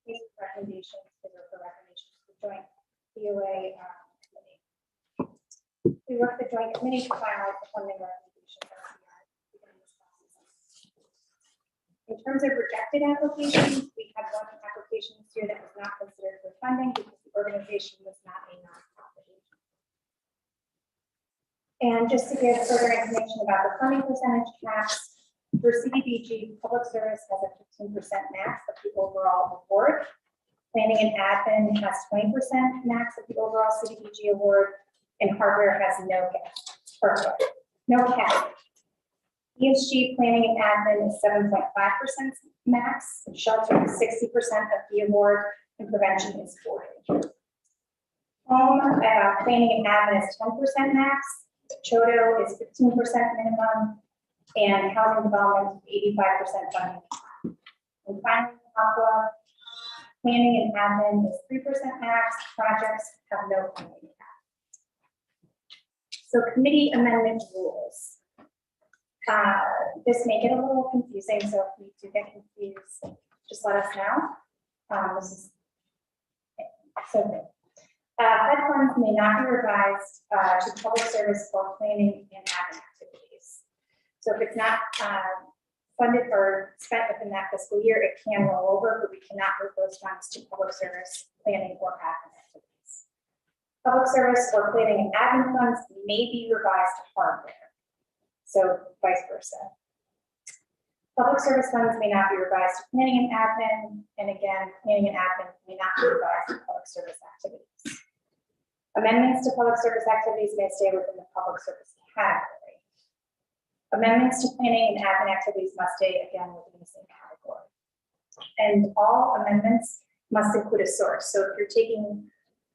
basic recommendations for recommendations for joint BOA committee. We work with the joint committee to finalize the funding recommendations. In terms of rejected applications, we had one application this year that was not considered for funding because the organization was not a nonprofit. And just to give further information about the funding percentage caps, for CDBG, public service has a 15% max of the overall award. Planning and admin has 20% max of the overall CDBG award, and hardware has no cap. ESG planning and admin is 7.5% max, and shelter is 60% of the award, and prevention is 40%. Home planning and admin is 10% max, Chodo is 15% minimum, and housing development is 85% funding. And finally, Aqua planning and admin is 3% max, projects have no funding cap. So committee amendment rules. This may get a little confusing, so if we do get confused, just let us know. This is so good. HUD funds may not be revised to public service or planning and admin activities. So if it's not funded or spent within that fiscal year, it can roll over, but we cannot move those funds to public service, planning, or admin activities. Public service or planning and admin funds may be revised to hardware. So vice versa. Public service funds may not be revised to planning and admin, and again, planning and admin may not be revised to public service activities. Amendments to public service activities may stay within the public service category. Amendments to planning and admin activities must stay again within the same category. And all amendments must include a source. So if you're taking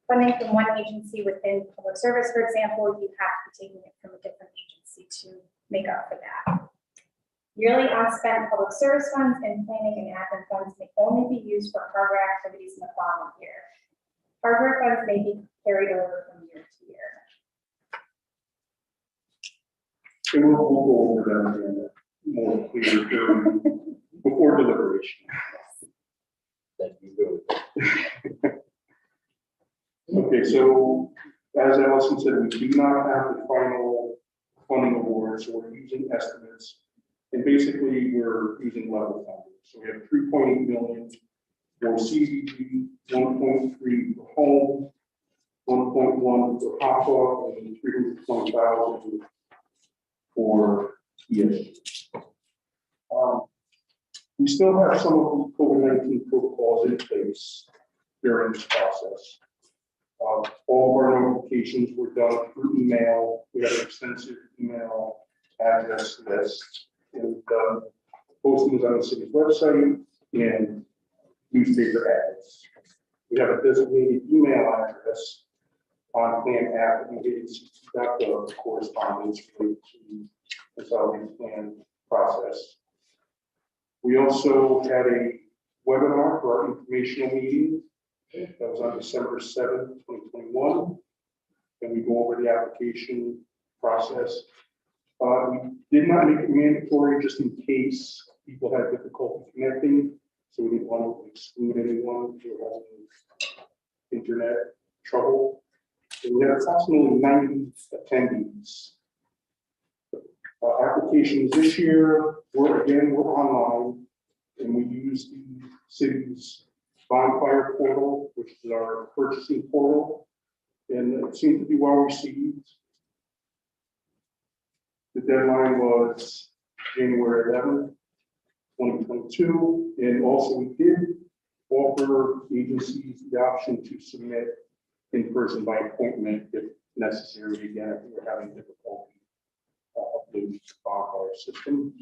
funding from one agency within public service, for example, you have to be taking it from a different agency to make up for that. Yearly unspent public service funds and planning and admin funds may only be used for hardware activities in the following year. Hardware funds may be carried over from year to year. And we'll go over that again more clearly before deliberation. That'd be good. Okay, so as Allison said, we do not have the final funding award, so we're using estimates. And basically, we're using level funding. So we have 3.8 million for CDBG, 1.3 for home, 1.1 for Hopper, and 320,000 for ESG. We still have some of the COVID-19 protocols in place during this process. All of our notifications were done through email. We have an extensive email address list, and postings on the city's website and newspaper ads. We have a designated email address on plan app and the correspondence related to the consolidated plan process. We also had a webinar for our informational meeting that was on December 7th, 2021, and we go over the application process. We did not make it mandatory just in case people had difficulty connecting, so we didn't want to exclude anyone who had internet trouble. And we had approximately 90 attendees. Applications this year were online, and we used the city's Bonfire Portal, which is our purchasing portal, and it seemed to be well received. The deadline was January 11th, 2022, and also we did offer agencies the option to submit in person by appointment if necessary. Again, if we were having difficulty uploading the Bonfire system.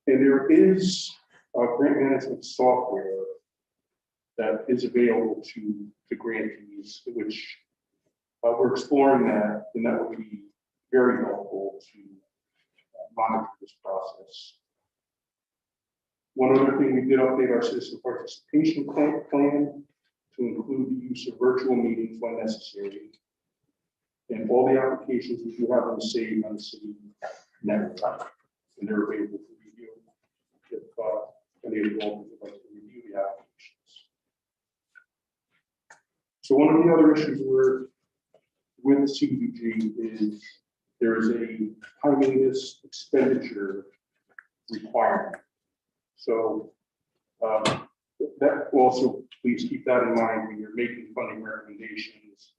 And there is grant management software that is available to grantees, which we're exploring that, and that would be very helpful to monitor this process. One other thing, we did update our citizen participation plan to include the use of virtual meetings when necessary. And all the applications, we do have them saved on the city network, and they're available for review if any of the developers would like to review the applications. So one of the other issues with CDBG is there is a timeliness expenditure requirement. So that also, please keep that in mind when you're making funding recommendations,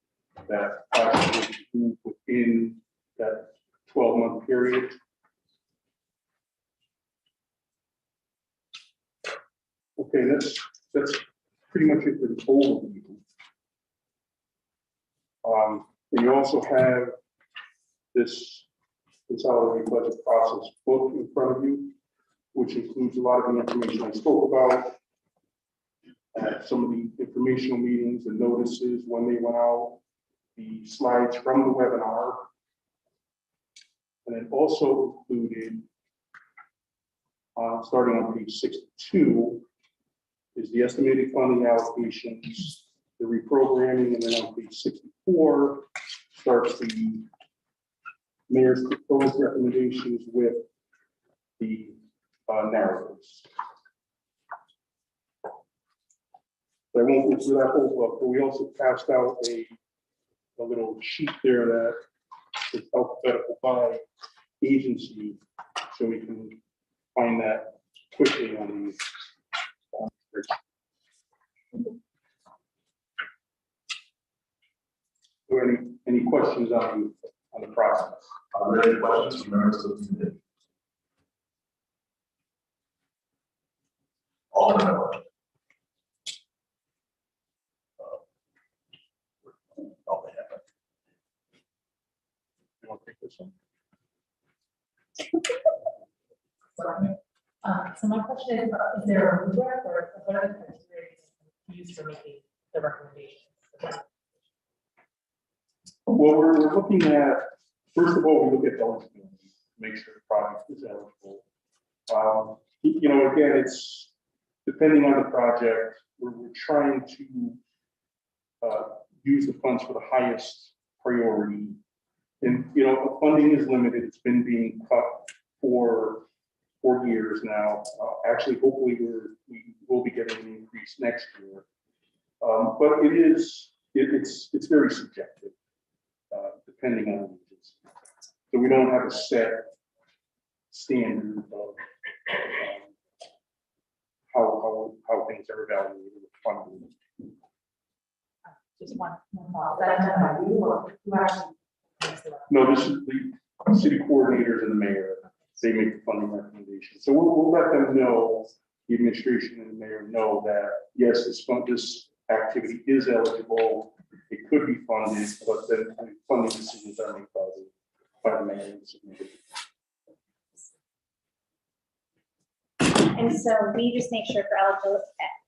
that project will move within that 12-month period. Okay, that's pretty much it for the overview. And you also have this consolidated budget process book in front of you, which includes a lot of the information I spoke about, some of the informational meetings and notices when they went out, the slides from the webinar, and then also included, starting on page 62, is the estimated funding allocations, the reprogramming, and then on page 64 starts the mayor's proposed recommendations with the narratives. So I won't go through that whole book, but we also passed out a little sheet there that is alphabetical by agency, so we can find that quickly on these. So any questions on the process? Are there any questions from members of the committee? Alderman Miller. You want to take this one? So my question is there a rubric or what are the criteria used for making the recommendations? Well, we're looking at, first of all, we look at eligibility, make sure the project is eligible. You know, again, it's depending on the project, we're trying to use the funds for the highest priority. And, you know, the funding is limited. It's been being cut for 4 years now. Actually, hopefully we will be getting an increase next year. But it's very subjective, depending on the agency. So we don't have a set standard of how things are evaluated with funding. Just one thought. That's not by you or who actually makes the recommendation? No, this is the city coordinators and the mayor. They make the funding recommendations. So we'll let them know, the administration and the mayor know that, yes, this activity is eligible. It could be funded, but then funding decisions are made by the mayor. And so we just make sure for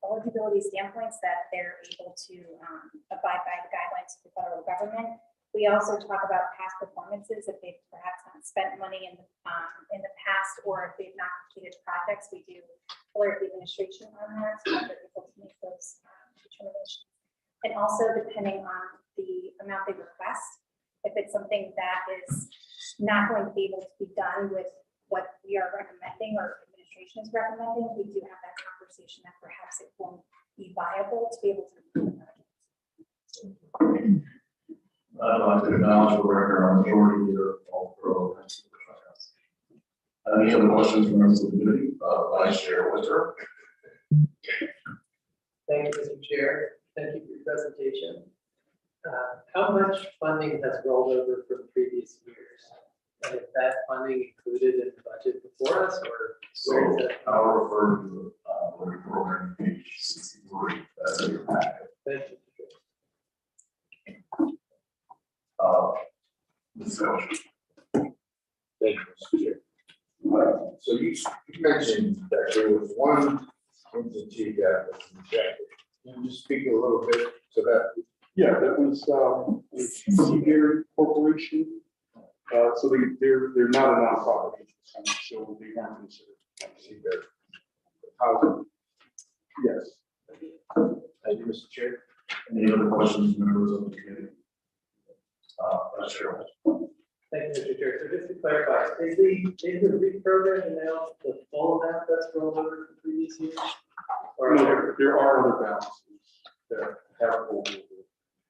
eligibility standpoints that they're able to abide by the guidelines of the federal government. We also talk about past performances, if they've perhaps not spent money in the past, or if they've not completed projects. We do alert the administration on that, so that they're able to make those determinations. And also depending on the amount they request, if it's something that is not going to be able to be done with what we are recommending or administration is recommending, we do have that conversation that perhaps it won't be viable to be able to complete the project. I'd like to acknowledge the record our majority leader, all pro. Any other questions from members of the committee? Vice Chair Whitaker. Thank you, Mr. Chair. Thank you for your presentation. How much funding has rolled over from previous years? And is that funding included in the budget before us, or So where is it? I'll refer to the program page 63. That's in your packet. Thank you. Ms. Felcher. Thank you, Mr. Chair. So you mentioned that there was one entity that was rejected. Can you just speak a little bit to that? Yeah, that was Seabury Corporation. So they're not a nonprofit agency, so they aren't considered Seabury. Housing. Yes. Thank you, Mr. Chair. Any other questions from members of the committee? Vice Chair Whitaker. Thank you, Mr. Chair. So just to clarify, is the reprogramming now the full amount that's rolled over from previous years? Or No, there are other balances that have rolled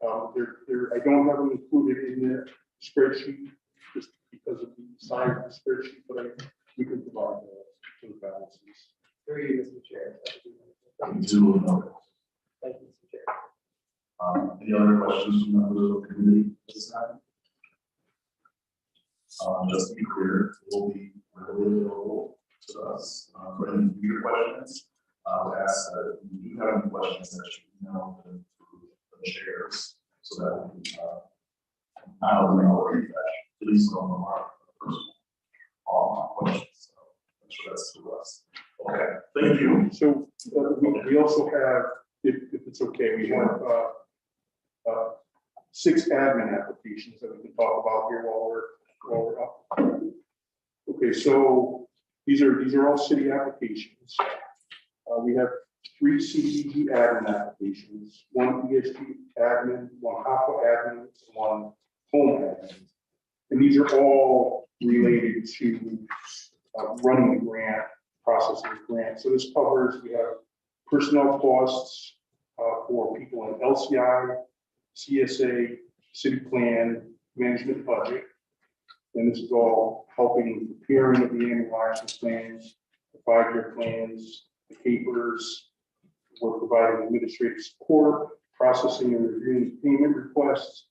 over. I don't have them included in the spreadsheet just because of the size of the spreadsheet, but we can provide the balances. through you, Mr. Chair. We do know. Thank you, Mr. Chair. Any other questions from members of the committee this time? Just to be clear, it will be readily available to us for any future questions. I'll ask that if you do have any questions that you know the chairs, so that we can not only know that please don't remark all my questions. So I'm sure that's to us. Okay, thank you. So we also have, if it's okay, we have 6 admin applications that we can talk about here while we're up. Okay, so these are all city applications. We have 3 CDBG admin applications, 1 ESG admin, 1 HOPA admin, and 1 home admin. And these are all related to running the grant, processing the grant. So this covers, we have personnel costs for people in LCI, CSA, city plan, management budget. And this is all helping preparing of the annual action plans, the 5-year plans, the capers. We're providing administrative support, processing and reviewing payment requests,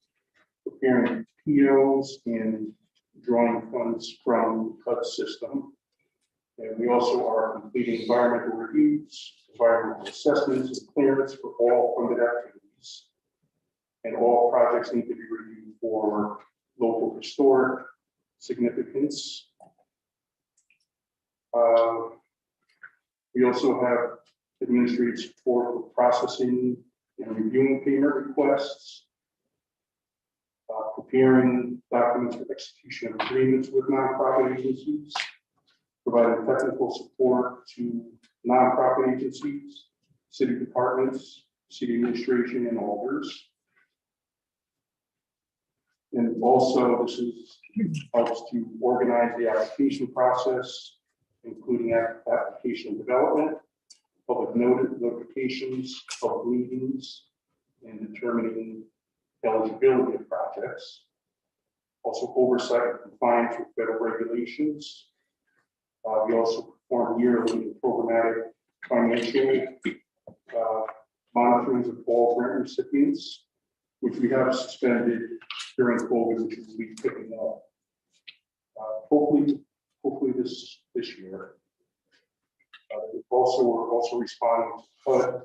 preparing POs, and drawing funds from the HUD system. And we also are completing environmental reviews, environmental assessments, and clearance for all funded activities. And all projects need to be reviewed for local historic significance. We also have administrative support for processing and reviewing payment requests, preparing documents for execution of agreements with nonprofit agencies, providing technical support to nonprofit agencies, city departments, city administration, and alders. And also, this helps to organize the application process, including application development, public notifications, public meetings, and determining eligibility of projects. Also, oversight and compliance with federal regulations. We also perform yearly programmatic financial monitoring of all grant recipients, which we have suspended during COVID, which will be picking up. Hopefully this year. We're also responding to HUD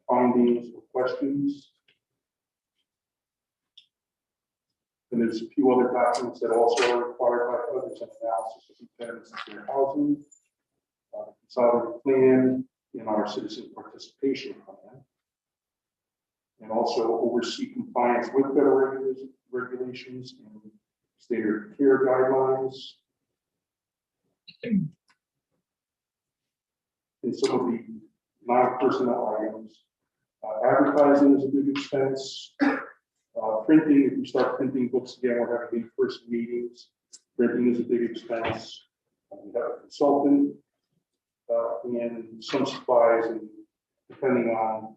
findings or questions. And there's a few other documents that also are required by HUD. There's an analysis of impediments to their housing, consolidated plan, and our citizen participation plan. And also oversee compliance with federal regulations and standard care guidelines. And some of the non-personnel items, advertising is a big expense. Printing, if we start printing books again, we're having in-person meetings. Printing is a big expense. We have a consultant and some supplies, and depending on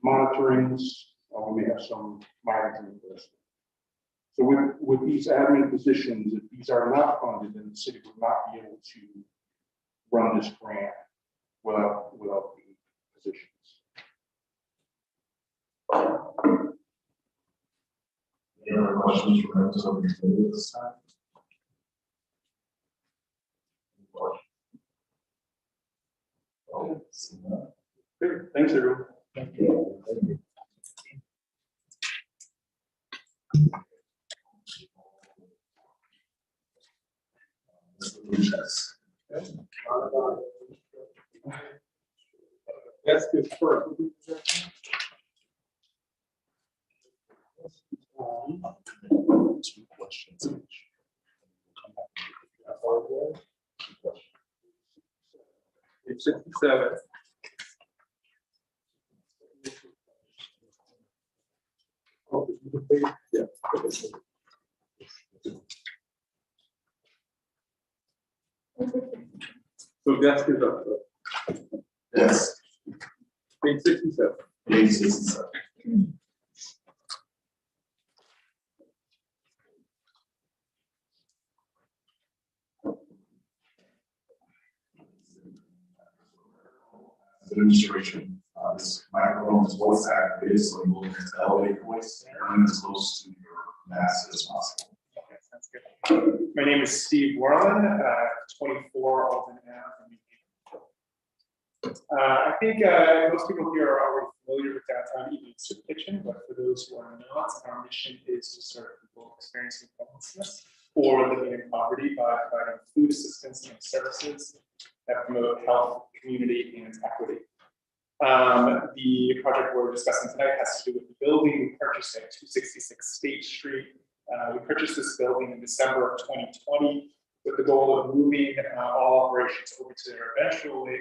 monitorings, we may have some mileage reimbursement. So with these admin positions, if these are not funded, then the city would not be able to run this grant without the positions. Any other questions from members of the committee this time? Oh, Great, thanks everyone. thank you. Thank you. Yes. That's good first. Two questions each. It's 67. Yeah. So that's good. Yes. Page 67. Page 67. Administration, this microphone is voice activated, so you will need to elevate your voice and bring it as close to your mask as possible. Okay, sounds good. My name is Steve Worland, 24 Alden Ave. I think most people here are already familiar with Downtown Evening Soup Kitchen, but for those who are not, our mission is to serve people experiencing homelessness or living in poverty by providing food assistance and services that promote health, community, and equity. The project we're discussing tonight has to do with the building we purchased at 266 State Street. We purchased this building in December of 2020 with the goal of moving all operations over to there eventually,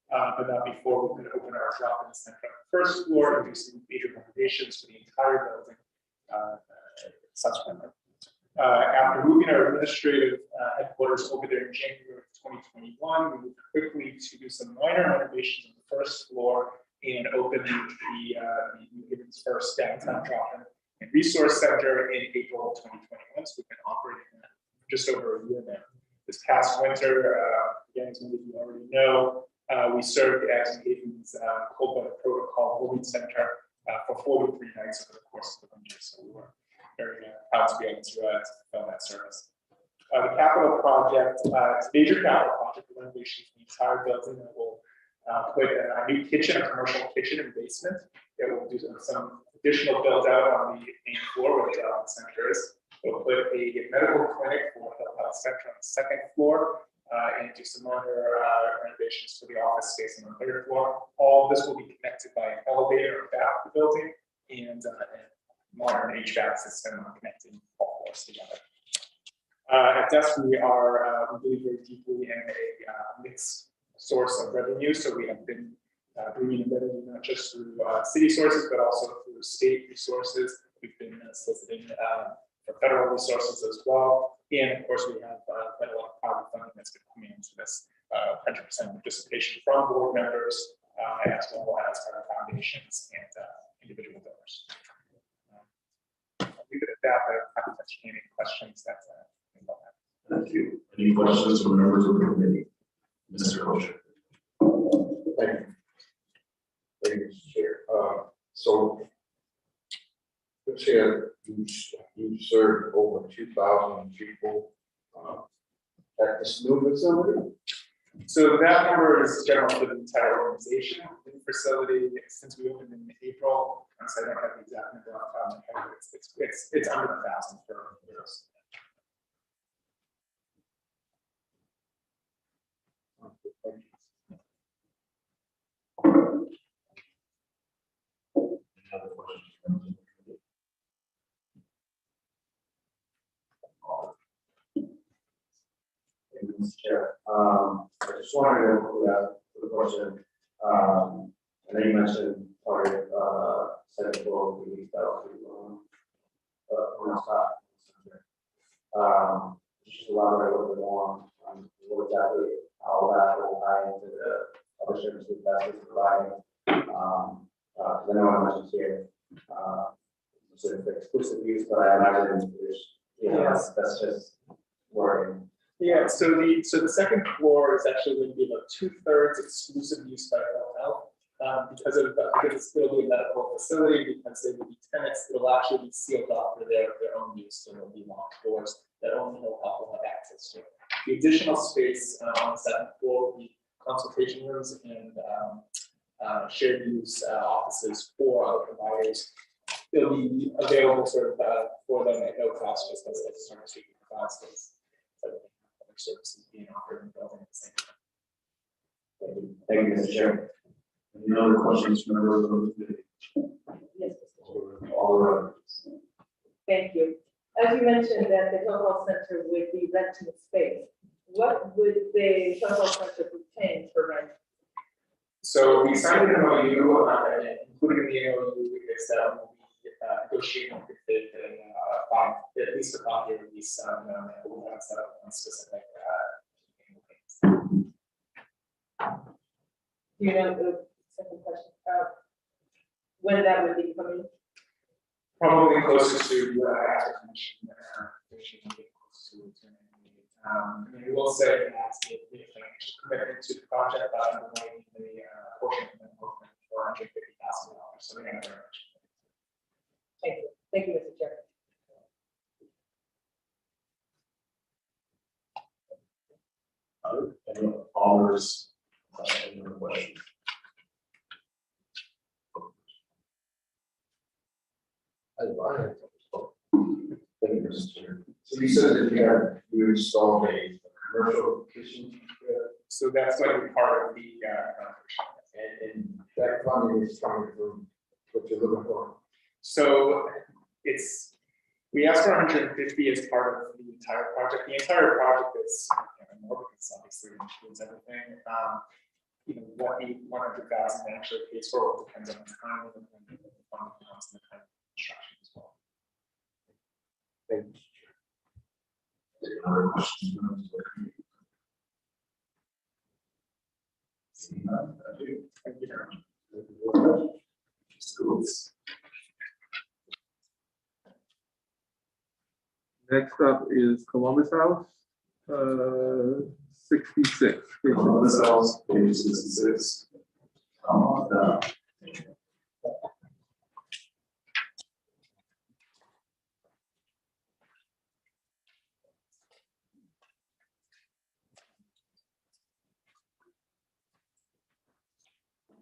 but not before we could open our drop-in center on the first floor and do some major renovations for the entire building subsequently. After moving our administrative headquarters over there in January of 2021, we moved quickly to do some minor renovations on the first floor and open the New Haven's first downtown drop-in and resource center in April of 2021. So we've been operating that just over a year now. This past winter, again, as many of you already know, we served as New Haven's cold weather protocol holding center for 43 nights over the course of the winter. So we were very proud to be able to fulfill that service. The capital project, it's a major capital project, the renovation of the entire building that will put a new kitchen, a commercial kitchen and basement. It will do some additional build out on the main floor where the job center is. It will put a medical clinic for the health center on the second floor and do some minor renovations to the office space on the third floor. All of this will be connected by an elevator or back of the building and modern HVAC system connecting all floors together. At Desk, we believe very deeply in a mixed source of revenue. So we have been bringing in revenue not just through city sources, but also through state resources. We've been soliciting for federal resources as well. And of course, we have quite a lot of private funding that's been coming into this 100% participation from board members, as well as our foundations and individual donors. I'll leave it at that, but I'm happy to entertain any questions that Thank you. Any questions from members of the committee? Mr. Kosher. Thank you. Thank you, Mr. Chair. So this year, you served over 2,000 people at this new facility. So that number is general for the entire organization. The new facility, since we opened in April, so I don't have the exact number off the top of my head, but it's under 1,000 for years. Any other questions? Thank you, Mr. Chair. I just wanted to ask a question. I know you mentioned target setting goal to lease out to just elaborate a little bit more on what exactly how that will tie into the other services that is providing. Because I know I mentioned here sort of exclusive use, but I imagine there's that's just wording. Yeah, so the second floor is actually going to be about 2/3 exclusive use by health. Because it's still be a medical facility, because they will be tenants, it'll actually be sealed off for their own use, so there'll be locked doors that only Hill Health will have access to. The additional space on the second floor will be consultation rooms and shared use offices for other providers. It'll be available sort of for them at no cost, just as a service we can provide space. So other services being offered in the building at the same time. Thank you, Mr. Chair. Any other questions from members of the committee? Yes, Mr. Chair. All right. Thank you. As you mentioned that the Hill Health Center would be renting space, what would the Hill Health Center be paying for rent? So we signed an MOU, and including the MOU is that we'll be negotiating with at least a 5-year lease on we'll have set up on specific Do you know the second question? when that would be coming? Probably closer to after finishing I mean, we will say that the financial commitment to the project, but the portion of the movement for $150,000. So we have very much. Thank you. Thank you, Mr. Chair. Any others, any other questions? Thank you, Mr. Chair. So you said that you installed a commercial kitchen, So that's going to be part of the And that funding is coming from what you're looking for. So it's, we asked for 150 as part of the entire project. The entire project is, more because obviously it includes everything. What the 100,000 actually pays for depends on the time and the funding comes and the kind of construction as well. Thank you. any other questions? Seeing none, thank you. Thank you very much. Thank you very much. Schools. Next up is Columbus House, 66. Columbus House, page 66. Come on down.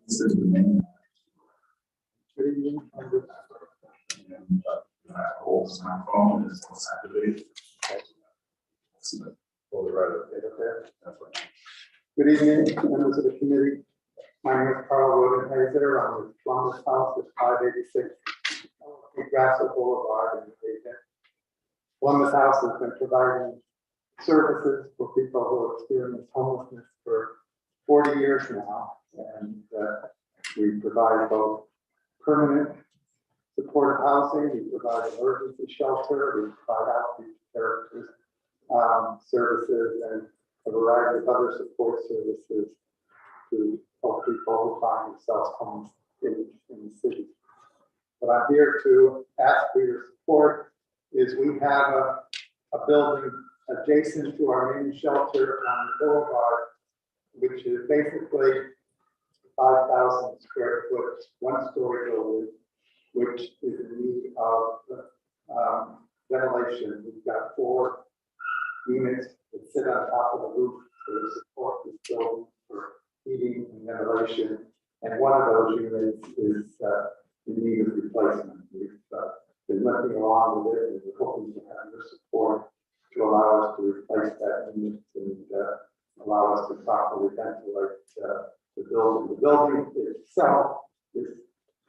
This is the main. And holds my phone is activated. Hold it right up there. That's right. Good evening, members of the committee. My name is Carl Rodenheiser. I'm with Columbus House at 586 Grassel Boulevard in Haven. Columbus House has been providing services for people who experience homelessness for 40 years now. And we provide both permanent supportive housing, we provide emergency shelter, we provide outreach services, and a variety of other support services to help people who find themselves homeless in the city. What I'm here to ask for your support is we have a building adjacent to our main shelter on the boulevard, which is basically 5,000 square foot, one-story building, which is in need of ventilation. We've got 4 units that sit on top of the roof to support this building for heating and ventilation. And one of those units is in need of replacement. We've been looking along with it, and we're hoping to have your support to allow us to replace that unit and allow us to properly ventilate the building. The building itself is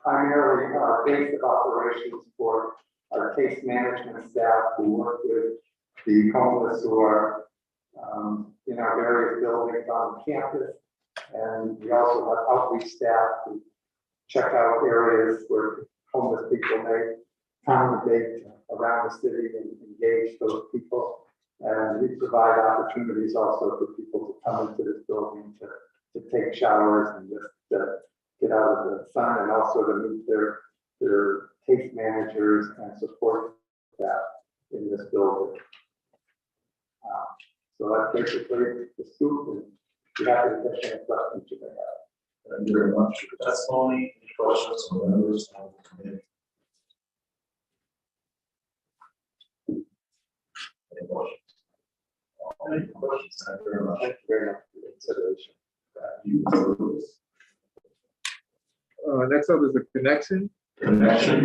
primarily our base of operations for our case management staff who work with the homeless who are in our various buildings on campus. And we also have outreach staff who check out areas where homeless people may congregate around the city and engage those people. And we provide opportunities also for people to come into this building to take showers and just get out of the sun, and also to meet their case managers and support staff in this building. So that's basically the scoop, and we have to take any questions you may have. Thank you very much for the testimony. Any questions from members of the committee? Any questions? Any questions? Thank you very much. Thank you very much for your consideration. Next up is the connection. Connection.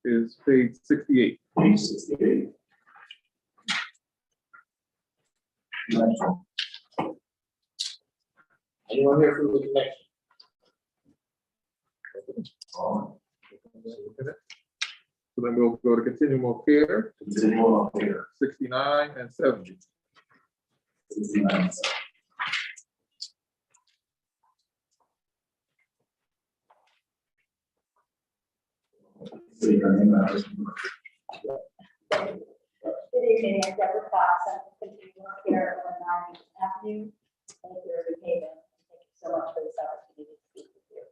Is page 68. Page 68. Connection. Anyone here from the connection? So then we'll go to continuum of care, Continuum of care. 69 and 70. 69. Say your name, address. Good evening, I'm Deborah Fox, I'm continuing care on 9th Avenue, and here in Haven. Thank you so much for this opportunity to speak with you.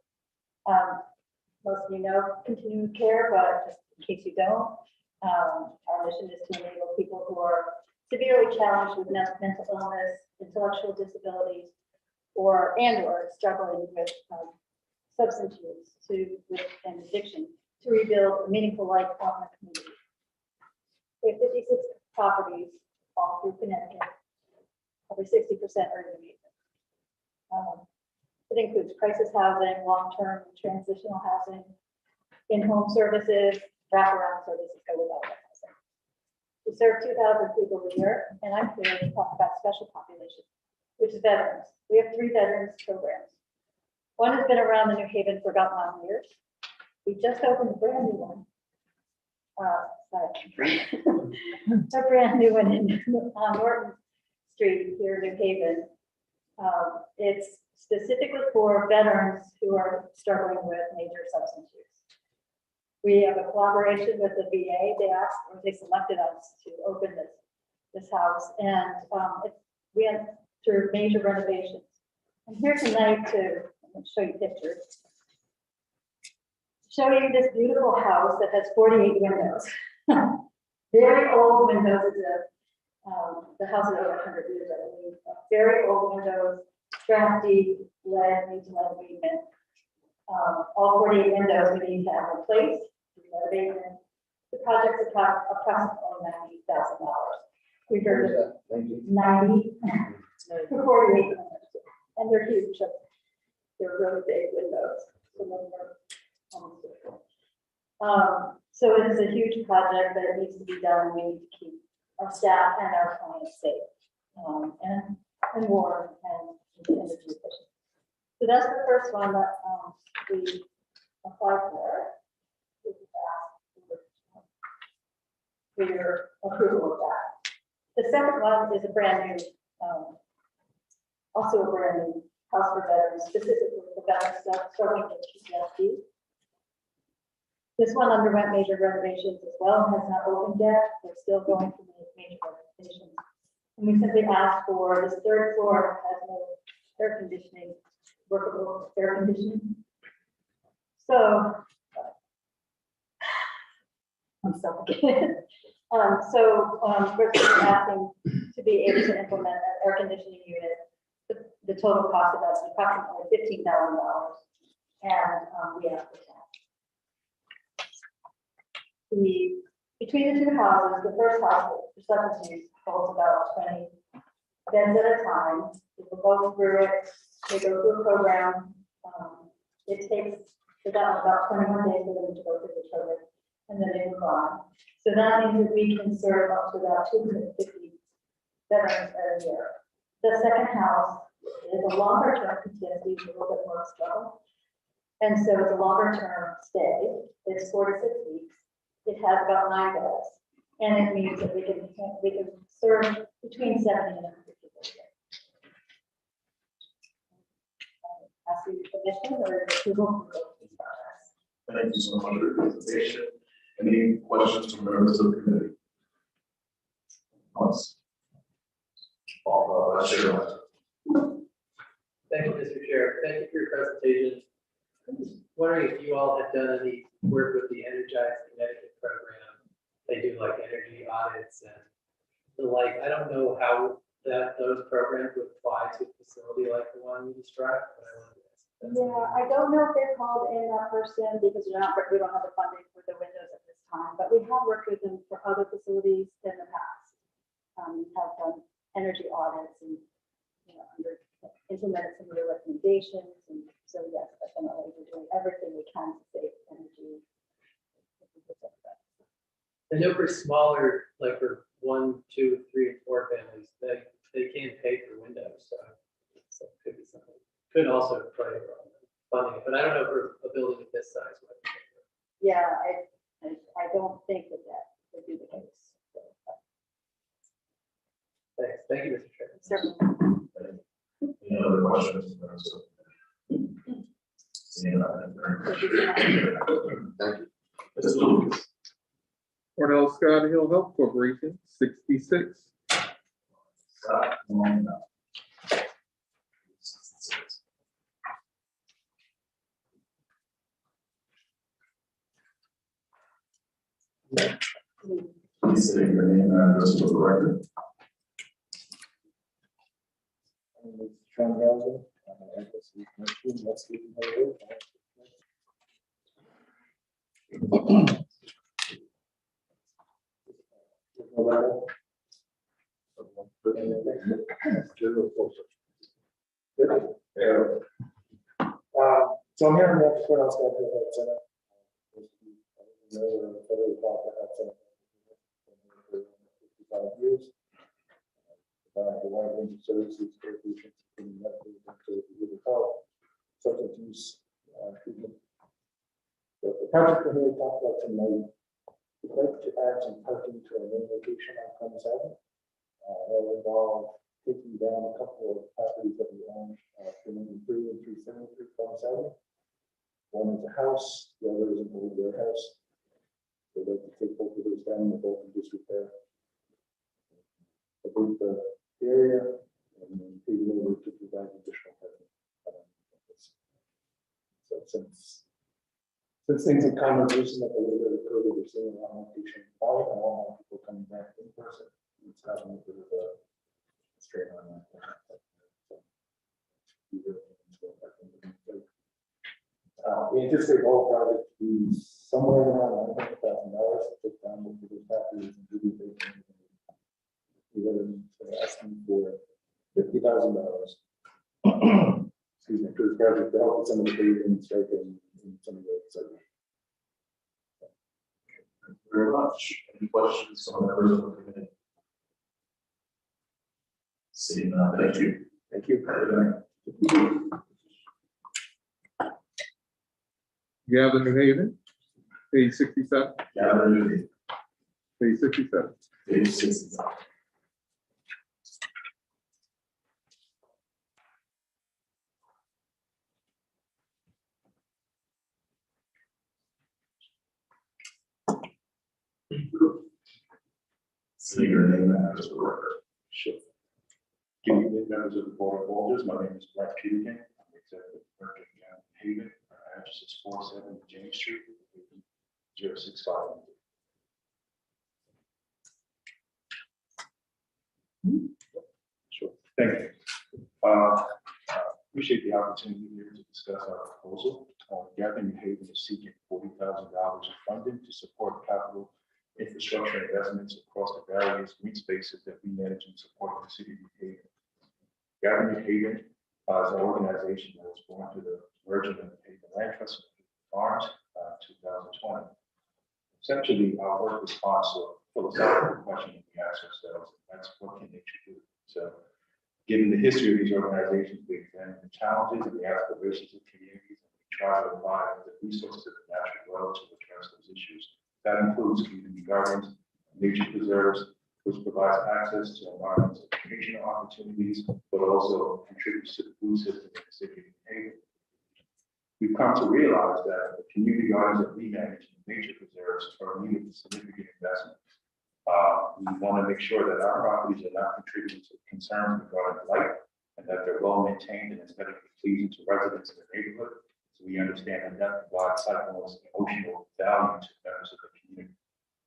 continuing care, but just in case you don't, our mission is to enable people who are severely challenged with mental illness, intellectual disabilities, or struggling with substance use and addiction to rebuild a meaningful life on the community. We have 56 properties all through Connecticut, probably 60% are in maintenance. It includes crisis housing, long-term and transitional housing, in-home services, wraparound services go with all that housing. We serve 2,000 people a year, and I'm here to talk about special population, which is veterans. We have 3 veterans programs. One has been around the New Haven for about 9 years. We just opened a brand new one. A brand new one on Norton Street here in New Haven. It's specifically for veterans who are struggling with major substance use. We have a collaboration with the VA. They selected us to open this house, and we went through major renovations. I'm here tonight to show you pictures. Show you this beautiful house that has 48 windows. Very old windows. The house is over 100 years old. Very old windows, drafty, lead, needs lead treatment. All 48 windows we need to have replaced, renovated. The project's approximately $90,000. We heard it. 90 for 48 windows. And they're huge. They're really big windows. Some of them are almost different. So it's a huge project that needs to be done. We need to keep our staff and our clients safe, and warm and energy efficient. So that's the first one that we applied for. We asked for your approval of that. The second one is a brand new, also a brand new house for veterans, specifically for veterans struggling with PTSD. This one underwent major renovations as well, and has not opened yet. They're still going through major renovations. And we simply asked for this third floor has no air conditioning, workable air conditioning. So I'm suffocated. We're asking to be able to implement an air conditioning unit. The total cost of that is approximately $15,000, and we asked for that. Between the 2 houses, the first house for substance use holds about 20 beds at a time. People go through it. They go through a program. It takes about 21 days for them to go through the program, and then they move on. So that means that we can serve up to about 250 veterans a year. The second house is a longer term PTSD, a little bit more struggle. And so it's a longer term stay. It's 4 to 6 weeks. It has about 9 beds. And it means that we can serve between 70 and 100 people a year. Ask for your permission or approval for this process. Thank you so much for your presentation. Any questions from members of the committee? Once. Sure. Thank you, Mr. Chair. Thank you for your presentation. I'm just wondering if you all have done any work with the Energize Connecticut program. They do like energy audits and the like. I don't know how those programs would apply to a facility like the one you described, but I wanted to ask. Yeah, I don't know if they're called in that person because we don't have the funding for the windows at this time, but we have worked with them for other facilities in the past. We have done energy audits and implemented some of their recommendations, and so yes, definitely we're doing everything we can to save energy. I know for smaller, like for 1, 2, 3, and 4 families, they can pay for windows, so it could be something. Could also play a role in funding it, but I don't know for a building of this size. Yeah, I don't think that would be the case. Thanks. Thank you, Mr. Chairman. Certainly. Any other questions? Thank you. Mrs. Lucas. Cornell Scott Hill Health Corporation, 66. Please state your name and address for the record. So I'm here in the Courthouse Health Center. Years. The wide range of services for patients, including medical, behavioral health, substance use treatment. The project we're here to talk about tonight, we'd like to add some parking to our main location on Clemens Avenue. That will involve taking down a couple of properties that we own, 393 and 373 Clemens Avenue. One is a house, the other is an old warehouse. We'd like to take both of those down, they're both in disrepair. About the area and then pave it over to provide additional parking. So since things have kind of loosened up a little bit, we're seeing a lot more patient volume and a lot more people coming back in person. It's having a bit of a strain on that. We anticipate all projects to be somewhere around $100,000 to take down with the factories and do the We're asking for $50,000. Excuse me, for the project to help with some of the paving and striping and some of the segments. Thank you very much. Any questions from members of the committee? Seeing none, thank you. Thank you. Gavin New Haven, page 67, Gavin New Haven, page 67. page 69. Say your name and address for the record. Sure. Good evening, members of the Board of Aldermen. My name is Brett Peterkin. I'm executive director of Gavin Haven. Our address is 47 James Street, 065. Sure. Thank you. Appreciate the opportunity here to discuss our proposal. Gavin Haven is seeking $40,000 of funding to support capital infrastructure investments across the various green spaces that we manage and support in the city of New Haven. Gavin New Haven is an organization that was born through the merger of the Haven Land Trust and Farms 2020. Essentially, our work responds to a philosophical question that we ask ourselves, and that's what can nature do? So, given the history of these organizations, we examine the challenges and the aspirations of communities, and we try to provide the resources of the natural world to address those issues. That includes community gardens, nature preserves, which provides access to environmental educational opportunities, but also contributes to the food system in the city of New Haven. We've come to realize that the community gardens that we manage and nature preserves are in need of significant investment. We want to make sure that our properties are not contributing to concerns regarding light and that they're well maintained and aesthetically pleasing to residents in the neighborhood. So we understand that that provides psychological emotional value to members of the community.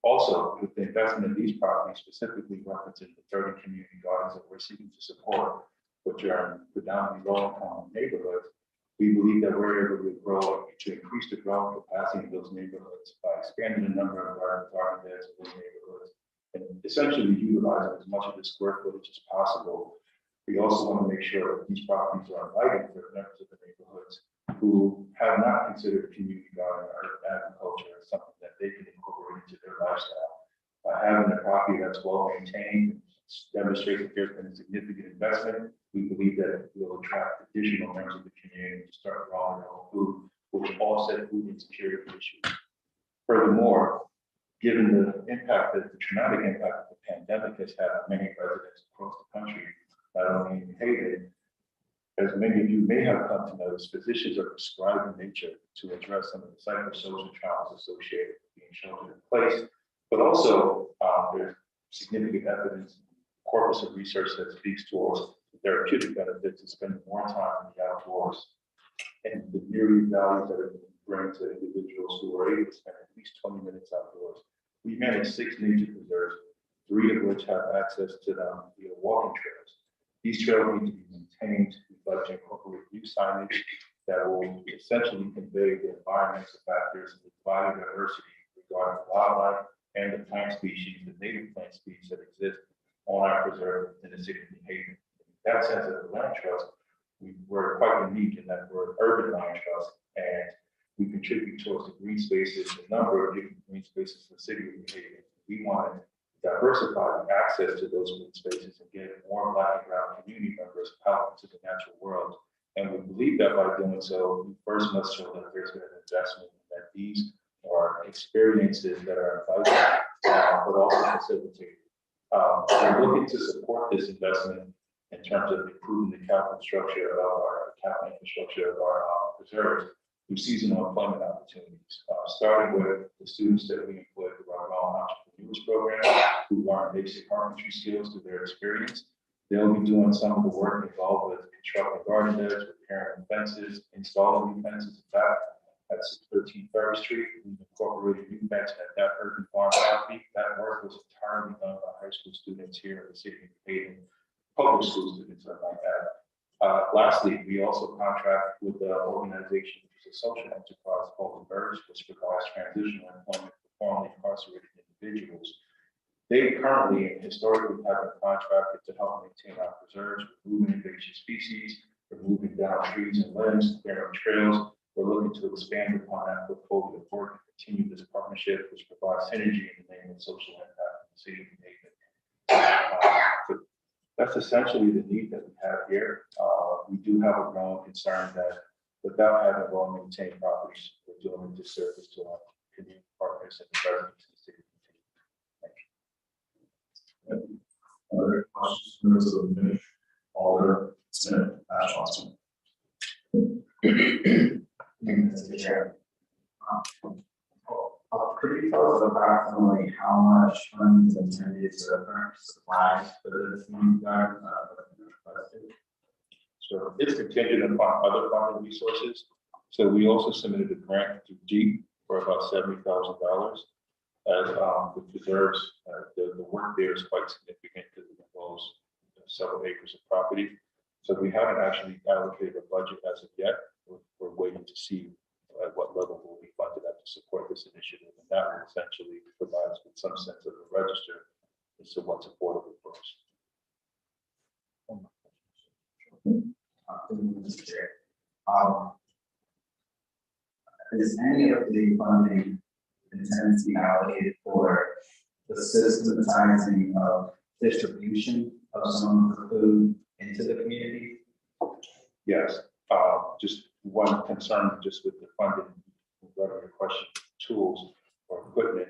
Also, with the investment in these properties, specifically referencing the 30 community gardens that we're seeking to support, which are in predominantly low-income neighborhoods, we believe that we're able to increase the growing capacity of those neighborhoods by expanding the number of garden beds in those neighborhoods and essentially utilizing as much of the square footage as possible. We also want to make sure that these properties are inviting for members of the neighborhoods who have not considered community gardening or agriculture as something that they can incorporate into their lifestyle. By having a property that's well maintained, demonstrates that there's been a significant investment, we believe that it will attract additional members of the community to start growing their own food, which will offset food insecurity issues. Furthermore, given the impact that the traumatic impact of the pandemic has had on many residents across the country, not only in New Haven, as many of you may have come to notice, physicians are prescribing nature to address some of the psychosocial traumas associated with being sheltered in place, but also there's significant evidence, corpus of research that speaks towards the therapeutic benefits of spending more time in the outdoors and the myriad values that it brings to individuals who are able to spend at least 20 minutes outdoors. We manage 6 nature preserves, 3 of which have access to them via walking trails. These trails need to be maintained. We'd like to incorporate new signage that will essentially convey the environmental factors and the biodiversity regarding wildlife and the plant species, the native plant species that exist on our preserve in the city of New Haven. In that sense, as a land trust, we're quite unique in that we're an urban land trust, and we contribute towards the green spaces, a number of different green spaces in the city of New Haven. We want to diversify the access to those green spaces and get more Black and brown community members out into the natural world. And we believe that by doing so, we first must show that there's been an investment, and that these are experiences that are vital, but also facilitated. We're looking to support this investment in terms of improving the capital structure of our capital infrastructure of our preserves through seasonal employment opportunities, starting with the students that we employ through our entrepreneurs program, who learn basic carpentry skills through their experience. They'll be doing some of the work involved with constructing garden beds, repairing fences, installing new fences. In fact, at 613 Ferry Street, we've incorporated new fence at that urban farm property. That work was entirely done by high school students here in the city of New Haven, public school students, I might add. Lastly, we also contract with the organization, which is a social enterprise called Emerge, which provides transitional employment for formerly incarcerated individuals. They currently and historically have been contracted to help maintain our preserves, removing invasive species, removing down trees and limbs, clearing trails. We're looking to expand upon that portfolio of work and continue this partnership, which provides synergy in the name of social impact in the city of New Haven. So that's essentially the need that we have here. We do have a growing concern that without having well-maintained properties, we're doing a disservice to our community partners and the residents of the city. Other questions, members of the committee? Alder Smith, Ashland. Mr. Chair. Could you tell us approximately how much money is intended to furnish supplies for this community garden? So it's contingent upon other funding resources. So we also submitted a grant to DEEP for about $70,000. As the preserves, the work there is quite significant because it involves several acres of property. So we haven't actually allocated a budget as of yet. We're waiting to see at what level will be funded at to support this initiative, and that will essentially provide us with some sense of a register as to what's affordable for us. Mr. Chair. Is any of the funding intended to be allocated for the systematizing of distribution of some of the food into the community? Yes, just one concern just with the funding, regarding your question, tools or equipment.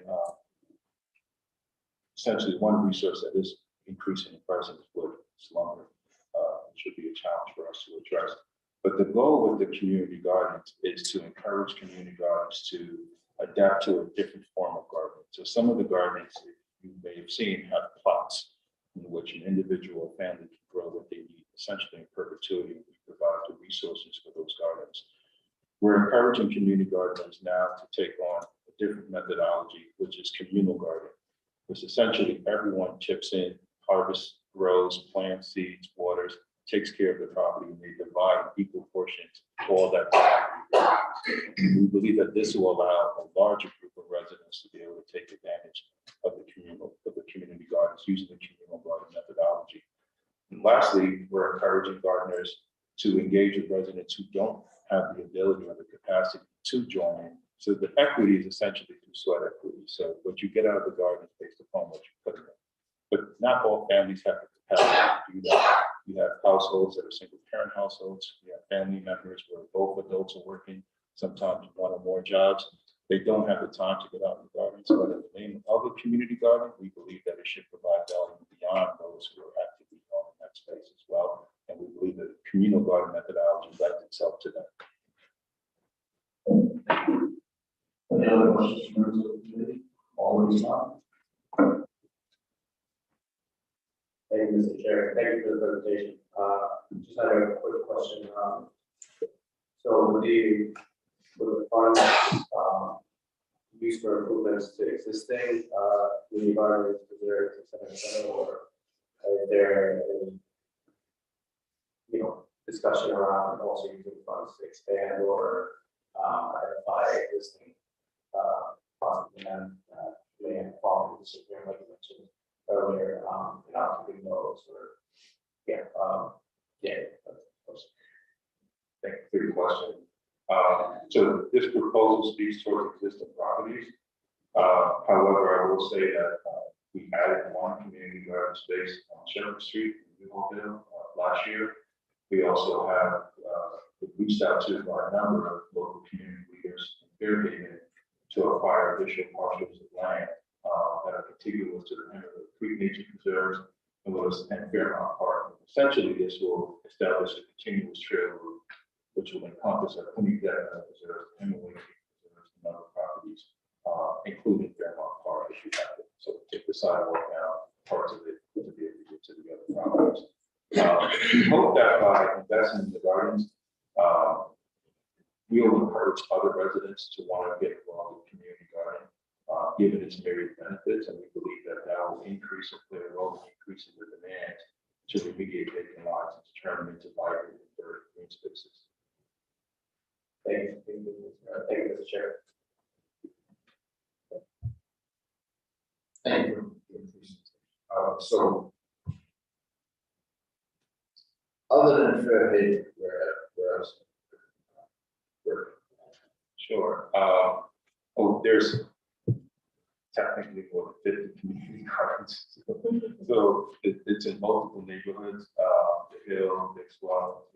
Essentially, one resource that is increasing in price is wood. It's lumber. It should be a challenge for us to address. But the goal with the community gardens is to encourage community gardens to adapt to a different form of gardening. So some of the gardens you may have seen have plots in which an individual or family can grow what they need, essentially in perpetuity. We provide the resources for those gardens. We're encouraging community gardens now to take on a different methodology, which is communal gardening, which essentially everyone chips in, harvests, grows, plants, seeds, waters, takes care of the property, and they divide equal portions all that property. We believe that this will allow a larger group of residents to be able to take advantage of the community gardens using the communal garden methodology. And lastly, we're encouraging gardeners to engage with residents who don't have the ability or the capacity to join in. So the equity is essentially through sweat equity. So what you get out of the garden is based upon what you put in it. But not all families have the capacity to do that. You have households that are single parent households. You have family members where both adults are working, sometimes one or more jobs. They don't have the time to get out in the gardens. But in the name of a community garden, we believe that it should provide value beyond those who are actively in that space as well. And we believe that the communal garden methodology lends itself to that. Any other questions from members of the committee? Alder Smith. Thank you, Mr. Chair. Thank you for the presentation. Just had a quick question. So with the funds, use for improvements to existing, community gardens, preserves, et cetera, or is there any, discussion around also using funds to expand or identify existing possibly land problems, like you mentioned earlier, not keeping those or Thank you for your question. So this proposal speaks towards existing properties. However, I will say that we added one community garden space on Shepherd Street in Newville last year. We also have reached out to a number of local community leaders in Fairhaven to acquire additional parcels of land that are contiguous to the Emerald Creek Nature Preserves and Fairmount Park. Essentially, this will establish a continuous trail route, which will encompass our Community Garden Preserves, Emerald Creek Preserves, and other properties, including Fairmount Park, if you have it. So take the sidewalk down, parts of it to be able to get to the other properties. We hope that by investing in the gardens, we will encourage other residents to want to get involved with community gardening, given its myriad benefits, and we believe that that will increase and play a role in increasing the demand to remediate vacant lots and to turn them into vibrant and verdant green spaces. Thank you, Mr. Chair. Thank you. So, other than Fairhaven, where else? Sure. There's technically more than 50 community gardens. So it's in multiple neighborhoods, the Hill, Dixwell,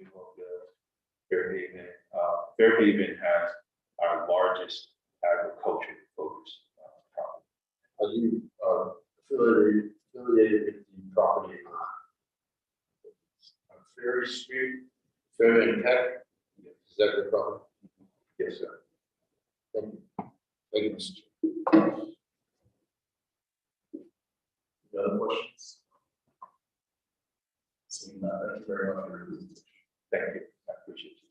Fairhaven. Fairhaven has our largest agricultural focused property. Are you affiliated with the property on Ferry Street, Fairhaven Tech? Is that the property? Yes, sir. Thank you. Thank you, Mr. Chair. Any other questions? Seeing that, thank you very much for your presentation. Thank you. I appreciate your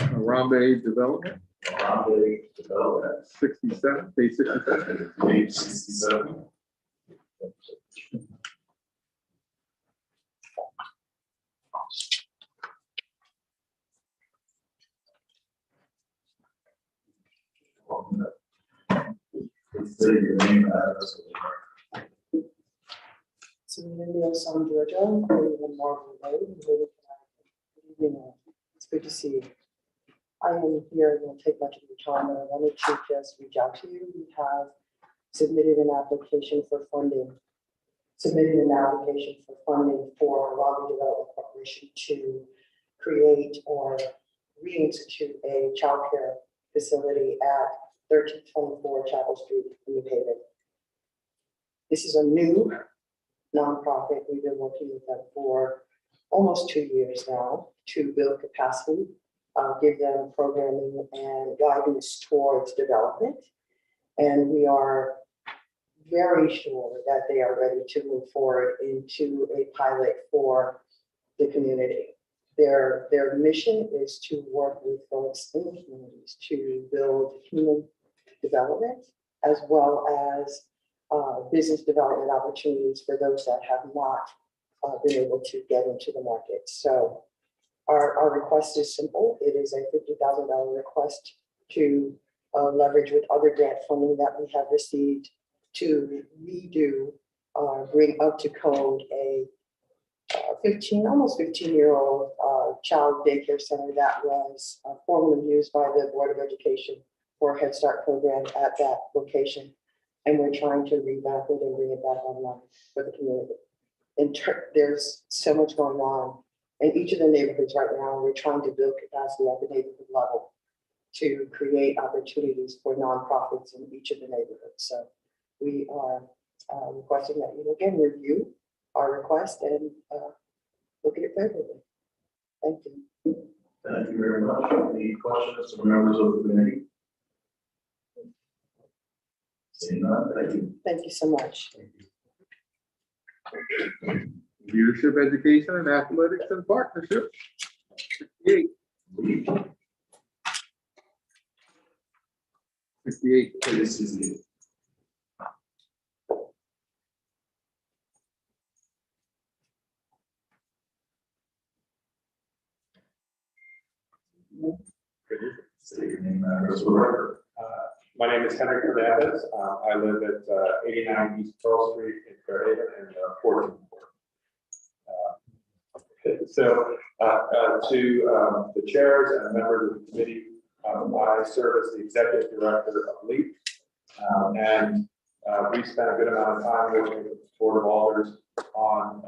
time. Harambe Development, Harambe Development, 67, page 67. page 67. Please say your name and address. Community San Georgia, in Marvin Road, in Louisville, Connecticut. It's good to see you. I am here, it won't take much of your time, but I wanted to just reach out to you. We have submitted an application for funding for Raleigh Development Corporation to create or reinstitute a childcare facility at 1324 Chapel Street in New Haven. This is a new nonprofit. We've been working with them for almost 2 years now to build capacity, give them programming and guidance towards development. And we are very sure that they are ready to move forward into a pilot for the community. Their mission is to work with folks in the communities to build human development as well as business development opportunities for those that have not been able to get into the market. So our request is simple. It is a $50,000 request to leverage with other grant funding that we have received to redo, bring up to code a almost 15-year-old child daycare center that was formerly used by the Board of Education for a Head Start program at that location. And we're trying to revamp it and bring it back online for the community. There's so much going on in each of the neighborhoods right now. We're trying to build capacity at the neighborhood level to create opportunities for nonprofits in each of the neighborhoods. So we are requesting that you again review our request and look at it favorably. Thank you. Thank you very much. Any questions from members of the committee? Seeing none, thank you. Thank you so much. Leadership, Education, and Athletics and Partnership. 68. 58. This is the state your name and address for the record. My name is Henry Hernandez. I live at 89 East Pearl Street in Fairhaven and 14. So to the chairs and members of the committee, I serve as the executive director of LEAP. And we spent a good amount of time working with the Board of Alders on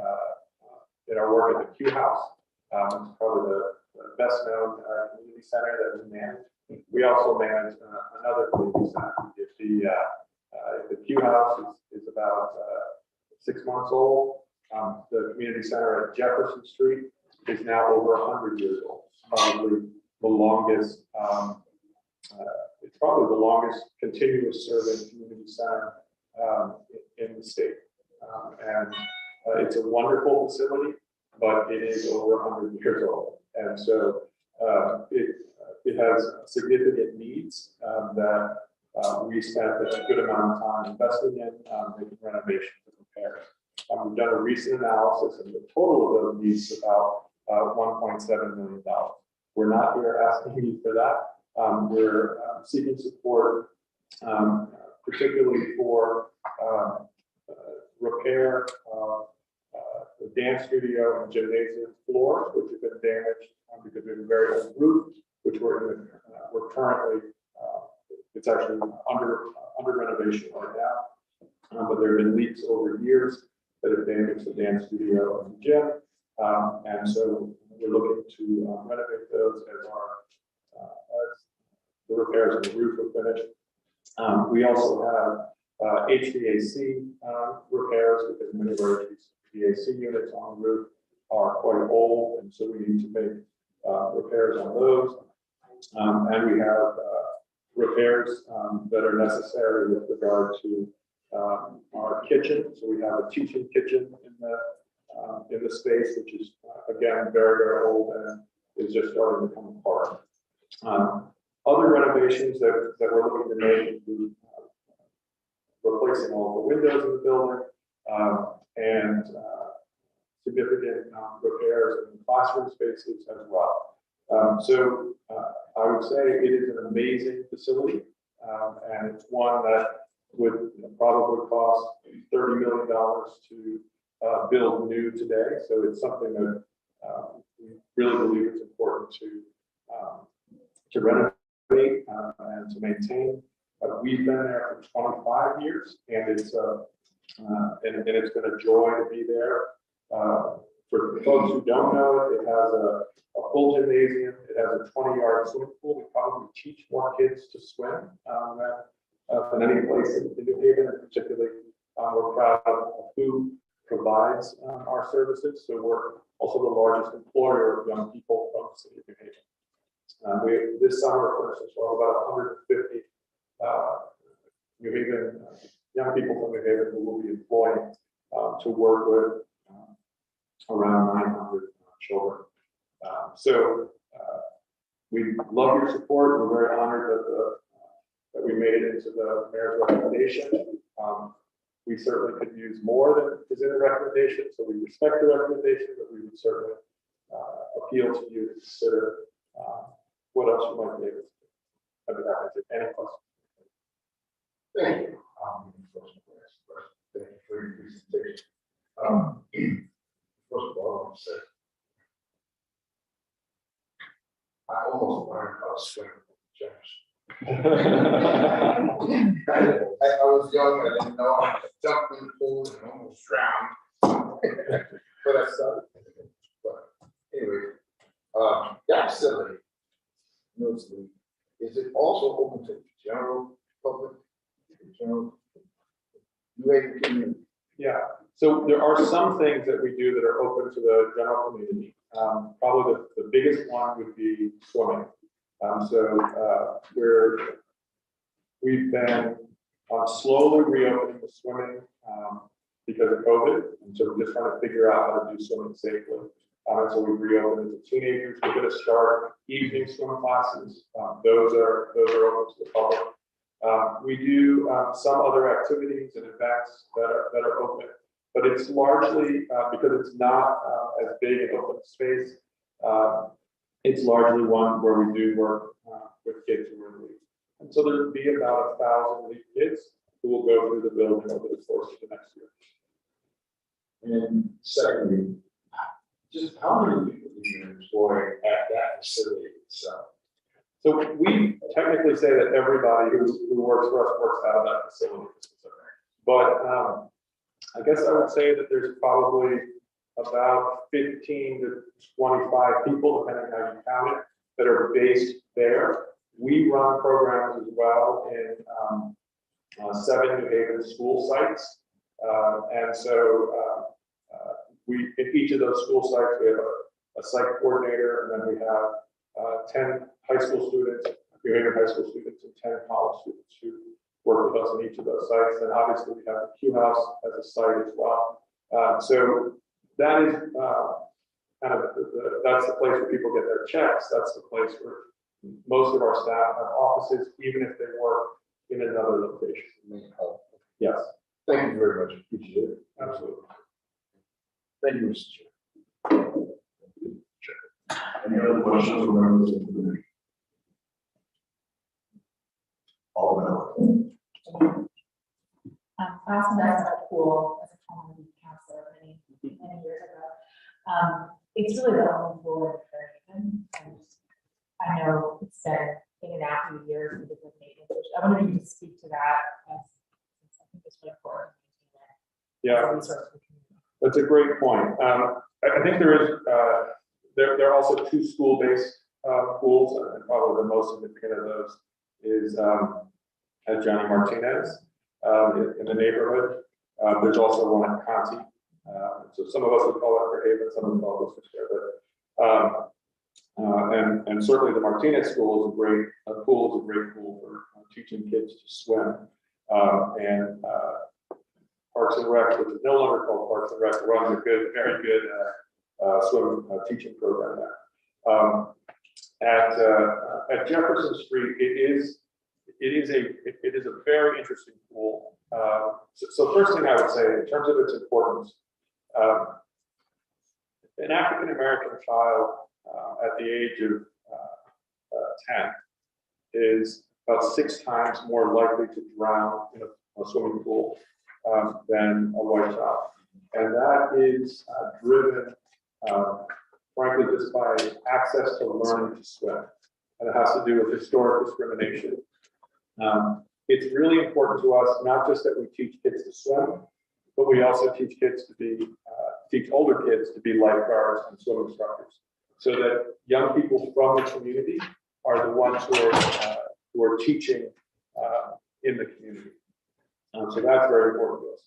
in our work at the Q House. It's probably the best known community center that we manage. We also manage another community center. If the Q House is about 6 months old, the community center at Jefferson Street is now over 100 years old. Probably the longest. It's probably the longest continuous serving community center in the state, and it's a wonderful facility, but it is over 100 years old, and so it has significant needs that we spent a good amount of time investing in, making renovations and repairs. We've done a recent analysis, and the total of those needs is about $1.7 million. We're not here asking you for that. We're seeking support, particularly for repair of the dance studio and gymnasium floors, which have been damaged because we have a very old roof, which we're currently, it's actually under renovation right now. But there have been leaks over years that have damaged the dance studio and the gym. And so we're looking to renovate those as the repairs of the roof are finished. We also have HVAC repairs, because many of our HVAC units on the roof are quite old, and so we need to make repairs on those. And we have repairs that are necessary with regard to our kitchen. So we have a teaching kitchen in the space, which is again very, very old and is just starting to come apart. Other renovations that we're looking to make include replacing all the windows in the building and significant repairs in the classroom spaces as well. So I would say it is an amazing facility, and it's one that would probably cost $30 million to build new today. So it's something that we really believe it's important to renovate and to maintain. We've been there for 25 years, and it's been a joy to be there. For folks who don't know it, it has a full gymnasium. It has a 20-yard swimming pool. We probably teach more kids to swim than any place in New Haven, and particularly we're proud of who provides our services. So we're also the largest employer of young people from the city of New Haven. This summer, for instance, we'll have about 150 New Haven young people from New Haven who will be employed to work with around 900 children. So we love your support. We're very honored that we made it into the mayor's recommendation. We certainly could use more than is in the recommendation, so we respect the recommendation, but we would certainly appeal to you to consider what else you might be able to do. I'd be happy to take any questions. Thank you. Thank you for your presentation. First of all, I want to say, I almost learned how to swim with I was young, I didn't know. I jumped in the pool and almost drowned. But I started. But anyway, that facility, mostly, is it also open to the general public? General community? Yeah, so there are some things that we do that are open to the general community. Probably the biggest one would be swimming. We've been slowly reopening the swimming because of COVID, and so we're just trying to figure out how to do swimming safely. So we've reopened it to teenagers. We're going to start evening swim classes. Those are open to the public. We do some other activities and events that are open, but it's largely because it's not as big an open space. It's largely one where we do work with kids who are in leave. And so there'll be about 1,000 leave kids who will go through the building over the course of the next year. And secondly, just how many people do you employ at that facility itself? So we technically say that everybody who works for us works out of that facility. But I guess I would say that there's probably about 15 to 25 people, depending on how you count it, that are based there. We run programs as well in 7 New Haven school sites. And so in each of those school sites, we have a site coordinator, and then we have 10 high school students, New Haven high school students, and 10 college students who work with us in each of those sites. And obviously, we have the Q House as a site as well. So that is kind of that's the place where people get their checks. That's the place where most of our staff have offices, even if they work in another location. Yes. Thank you very much. Appreciate it. Absolutely. Thank you, Mr. Chair. Any other questions or members of the committee? All right. I also know a pool as a common counselor many years ago. It's really the only pool in the Fairhaven, and I know it's been in and out for years with different maintenance. I wonder if you could speak to that, as I think it's really important. Yeah, that's a great point. I think there is there are also 2 school-based pools, and probably the most significant of those is at Johnny Martinez in the neighborhood. There's also one at Conti. So some of us would call it Fairhaven, some would call it Fairhaven. And certainly the Martinez school is a great pool for teaching kids to swim. And Parks and Rec, which is no longer called Parks and Rec, runs a very good swim teaching program there. At Jefferson Street, it is a very interesting pool. So first thing I would say, in terms of its importance, an African American child at the age of 10 is about 6 times more likely to drown in a swimming pool than a white child. And that is driven, frankly, just by access to learning to swim. And it has to do with historic discrimination. It's really important to us, not just that we teach kids to swim, but we also teach kids to be, teach older kids to be lifeguards and swim instructors, so that young people from the community are the ones who are teaching in the community. So that's very important to us.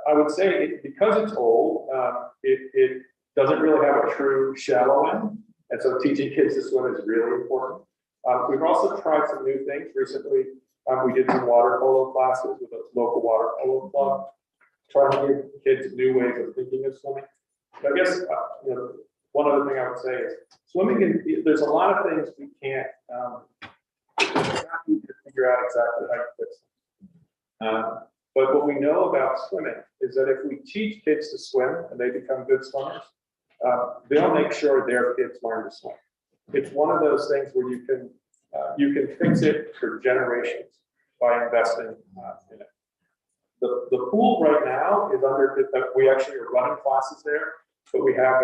I would say because it's old, it doesn't really have a true shallow end, and so teaching kids to swim is really important. We've also tried some new things recently. We did some water polo classes with a local water polo club, trying to give kids new ways of thinking of swimming. But I guess one other thing I would say is swimming. There's a lot of things we can't figure out exactly how to fix them. But what we know about swimming is that if we teach kids to swim and they become good swimmers, they'll make sure their kids learn to swim. It's one of those things where you can fix it for generations by investing in it. The pool right now is under. We actually are running classes there, but we have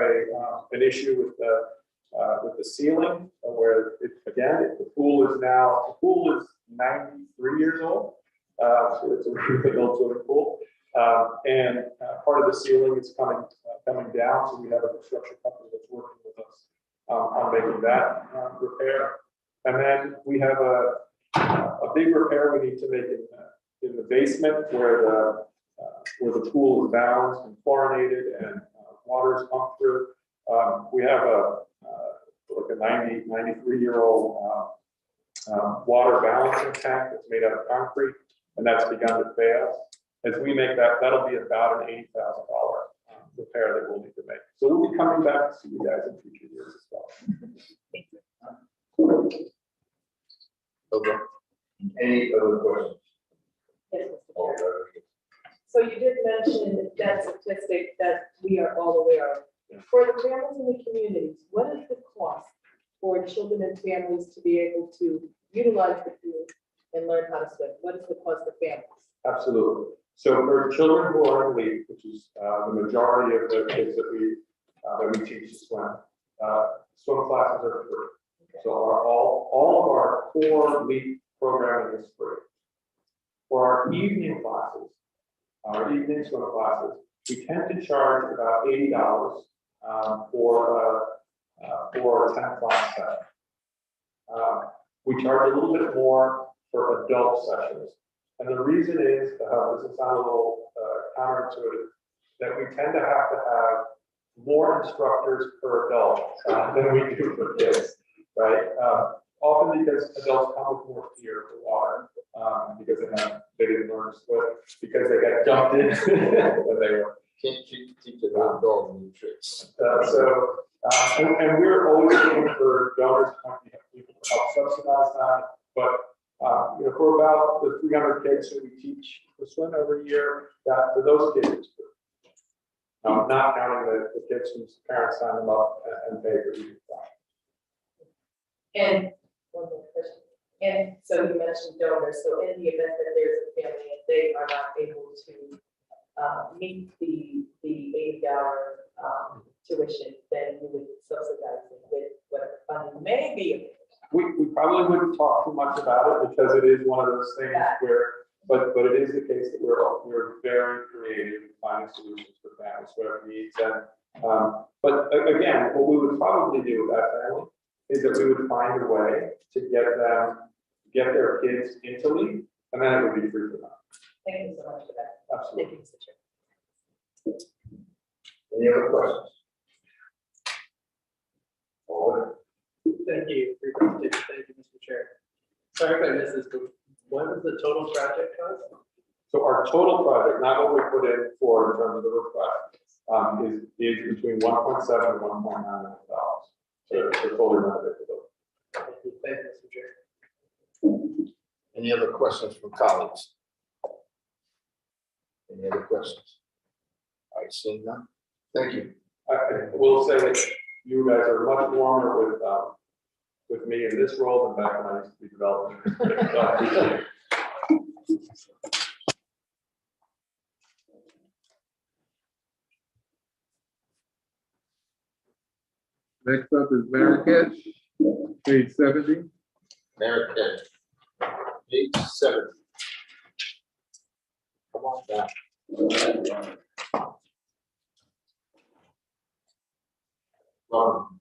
an issue with the ceiling, where the pool is 93 years old. So it's a really old swimming pool, and part of the ceiling is coming down. So we have a construction company that's working with us on making that repair. And then we have a big repair we need to make in the basement where the pool is balanced and chlorinated and water is pumped through. We have like a 93-year-old water balancing tank that's made out of concrete, and that's begun to fail. As we make that, that'll be about an $80,000 repair that we'll need to make. So we'll be coming back to see you guys in future years as well. Okay. Any other questions? Yes, Mr. Chair. So you did mention that statistic that we are all aware of. For the families in the communities, what is the cost for children and families to be able to utilize the pool and learn how to swim? What is the cost of families? Absolutely. So for children who are in league, which is the majority of the kids that we teach to swim, swim classes are free. So all of our core league programming is free. For our evening classes, our evening swim classes, we tend to charge about $80 for a 10-class session. We charge a little bit more for adult sessions. And the reason is, this will sound a little counterintuitive, that we tend to have more instructors per adult than we do for kids, right? Often because adults come with more fear for water, because they didn't learn to swim, because they got dumped in when they were. Can't teach a little dog new tricks. And we're always looking for donors to people to help subsidize that. But for about the 300 kids who we teach to swim every year, that for those kids, it's free. Not counting the kids whose parents sign them up and pay for each class. And one more question. And so you mentioned donors. So in the event that there's a family and they are not able to meet the $80 tuition, then you would subsidize it with whatever funding may be. We probably wouldn't talk too much about it because it is one of those things where, but it is the case that we're very creative in finding solutions for families, whatever needs. And but again, what we would probably do with that family is that we would find a way to get their kids into league, and then it would be free for them. Thank you so much for that. Absolutely. Thank you, Mr. Chair. Any other questions? Thank you for your presentation. Thank you, Mr. Chair. Sorry if I missed this, but what was the total project cost? So our total project, not what we put in for in terms of the request, is between 1.7 and 1.9 million dollars. So to fully renovate the building. Thank you, Mr. Chair. Any other questions from colleagues? Any other questions? I see none. Thank you. I will say that you guys are much warmer with me in this role than back when I used to be developing. Next up is Marrakesh, page 70. Marrakesh, page 70. Come on down.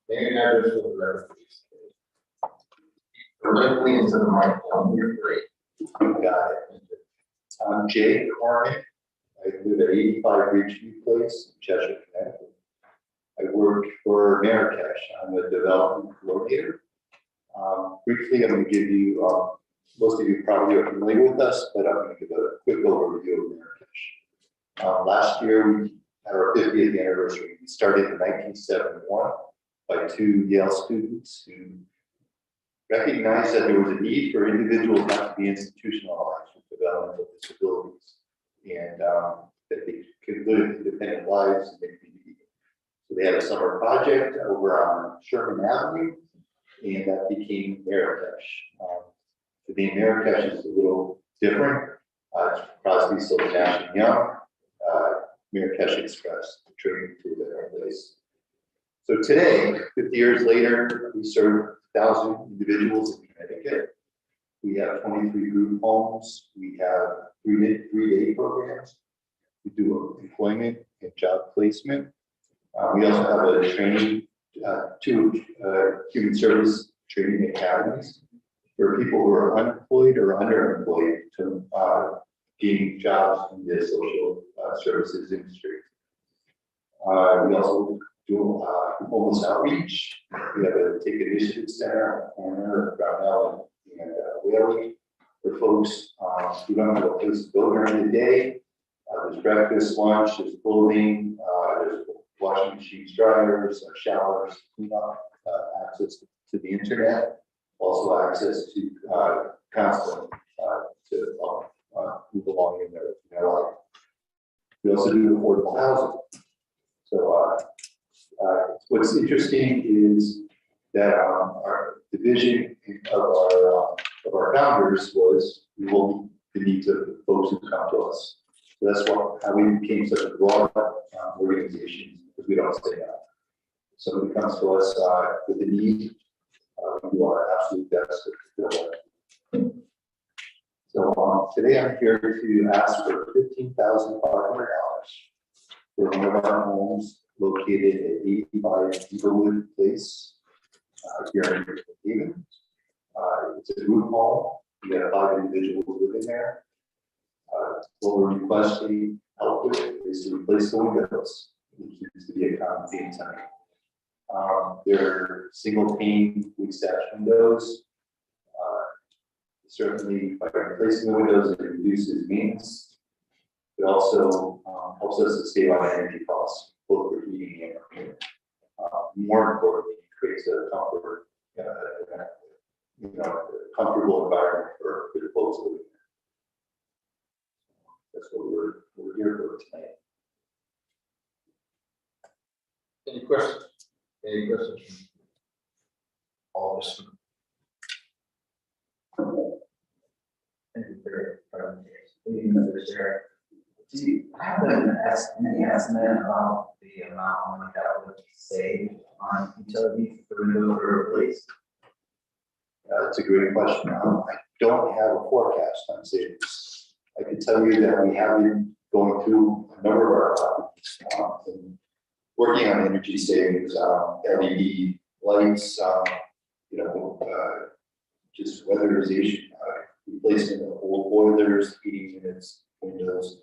Name and address for the record, please. Directly into the microphone, you're great. You got it. I'm Jay Carmen. I live at 85 Ridgeview Place, Cheshire, Connecticut. I work for Marrakesh. I'm a development coordinator. Briefly, I'm going to give you, most of you probably are familiar with us, but I'm going to give a quick overview of Marrakesh. Last year, we had our 50th anniversary. We started in 1971 by two Yale students who recognized that there was a need for individuals not to be institutionalized with developmental disabilities, and that they could live independent lives in the community. So they had a summer project over on Sherman Avenue, and that became Marrakesh. The name Marrakesh is a little different. It's Crosby, Stills, Nash and Young. Marrakesh Express, the train to their place. So today, 50 years later, we serve 1,000 individuals in Connecticut. We have 23 group homes. We have three-day programs. We do employment and job placement. We also have a training, two human service training academies for people who are unemployed or underemployed to gain jobs in the social services industry. We also do homeless outreach. We have a Take Initiative Center on the corner of Brownell and Whaley for folks who don't have a place to go during the day. There's breakfast, lunch, there's clothing, there's washing machines, dryers, showers, cleanup, access to the internet, also access to counseling to move along in there. You know, we also do affordable housing. So what's interesting is that our division of our founders was we will meet the needs of the folks who come to us. So that's how we became such a broad organization, because we don't say that. Somebody comes to us with a need, we do our absolute best to fulfill that. So today I'm here to ask for $15,500 for one of our homes located at 85 Eaglewood Place here in Haven. It's a group home. We have 5 individuals living there. What we're requesting help with is to replace the windows, which used to be a common theme tonight. They're single pane wood sash windows. Certainly, by replacing the windows, it reduces maintenance. It also helps us to save on energy costs, both for heating and for cooling. More importantly, it creates a comfortable environment for the folks living there. That's what we're here for tonight. Any questions? Any questions? All this. Thank you for your presentation. Mr. Chair. Do you have any estimate of the amount of money that would be saved on utilities for windows or replace? That's a great question. I don't have a forecast on savings. I can tell you that we have been going through a number of our properties and working on energy savings, LED lights, just weatherization, replacement of old boilers, heating units, windows,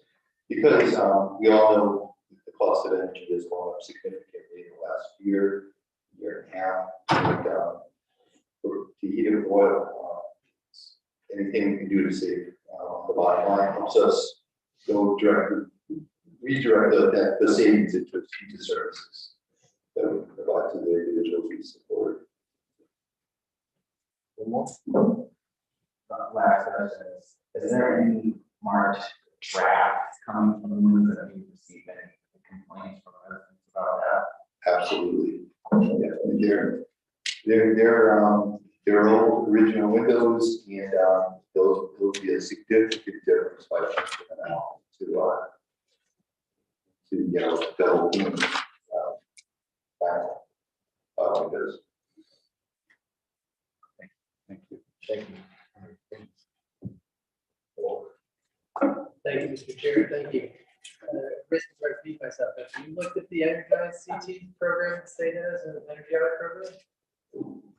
because we all know that the cost of energy has gone up significantly in the last year and a half. And, to heat and boil, anything we can do to save the bottom line helps us redirect the savings into services that we provide to the individuals we support. Last question is there any marked drafts coming from the ones that we receive any complaints from residents about that? Absolutely. Yeah, they're old original windows, and those will be a significant difference by changing them out to double beam windows. Thank you. Thank you. Thank you, Mr. Chair, thank you. Risk to repeat myself, have you looked at the Energize CT program the state has, and the Energy Audit program?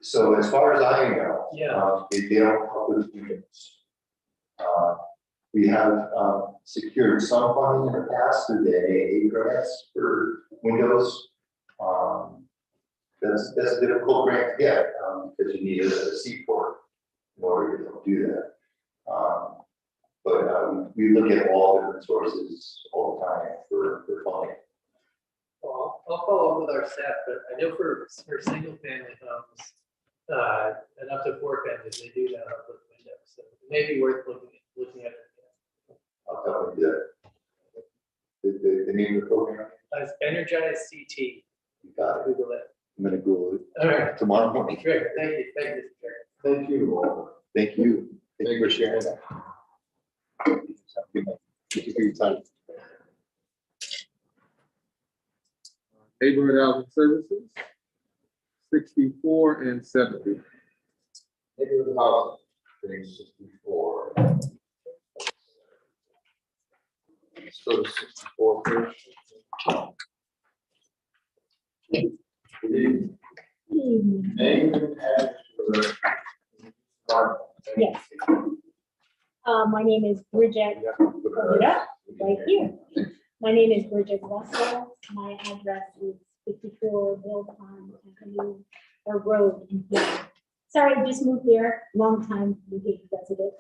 So as far as I know, Yeah. they don't help with units. We have secured some funding in the past through the AA grants for windows. That's a difficult grant to get because you need a C-port in order to do that. But we look at all different sources all the time for funding. Well, I'll follow up with our staff, but I know for single family homes, and up to 4 families, they do that up with windows, so it may be worth looking at it. I'll tell you that. The name of the program? It's Energize CT. You got it. Google it. I'm gonna Google it. All right. Tomorrow morning. Great, thank you, Mr. Chair. Thank you. Thank you. Thank you for sharing that. Thank you for your time. Neighborhood Housing Services, 64 and 70. Neighborhood housing, page 64. Let's go to 64 first. Good evening. Name and address for Yes. My name is Bridget. Hold it up, right here. My name is Bridget Russell. My address is 54 Wilton Avenue or Road in here. Sorry, I just moved here, long time resident.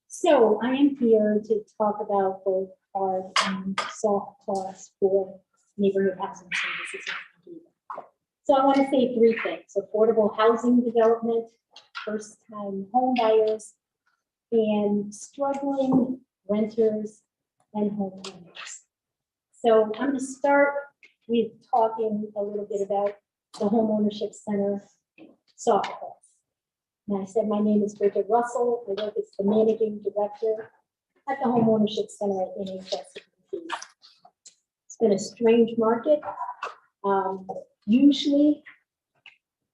So I am here to talk about both hard and soft costs for neighborhood housing services. So I want to say 3 things: affordable housing development, first-time home buyers, and struggling renters and homeowners. So I'm going to start with talking a little bit about the Homeownership Center soft costs. And I said, my name is Bridget Russell. I work as the managing director at the Homeownership Center at HHS Committee. It's been a strange market. Usually,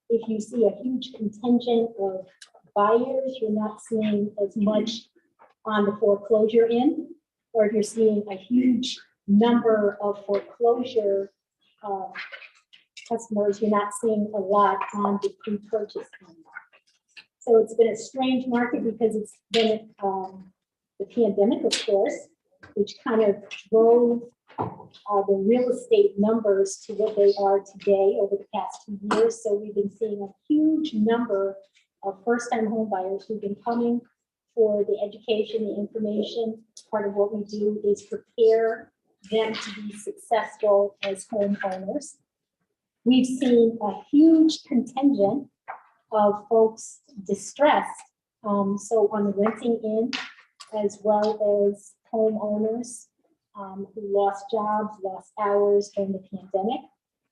if you see a huge contingent of buyers, you're not seeing as much on the foreclosure end, or if you're seeing a huge number of foreclosure customers, you're not seeing a lot on the pre-purchase end. So it's been a strange market because it's been the pandemic, of course, which kind of drove the real estate numbers to what they are today over the past 2 years. So we've been seeing a huge number of first-time home buyers who've been coming for the education, the information. Part of what we do is prepare them to be successful as homeowners. We've seen a huge contingent of folks distressed. So on the renting end, as well as homeowners who lost jobs, lost hours during the pandemic.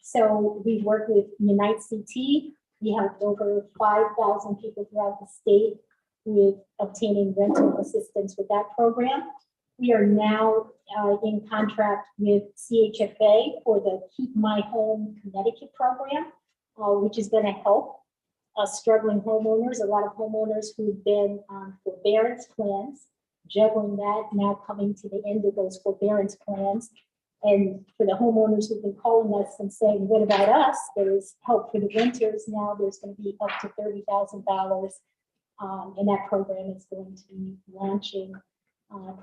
So we've worked with Unite CT. We have over 5,000 people throughout the state with obtaining rental assistance with that program. We are now in contract with CHFA for the Keep My Home Connecticut program, which is going to help struggling homeowners. A lot of homeowners who've been on forbearance plans, juggling that, now coming to the end of those forbearance plans. And for the homeowners who've been calling us and saying, what about us? There's help for the renters now. There's going to be up to $30,000. And that program is going to be launching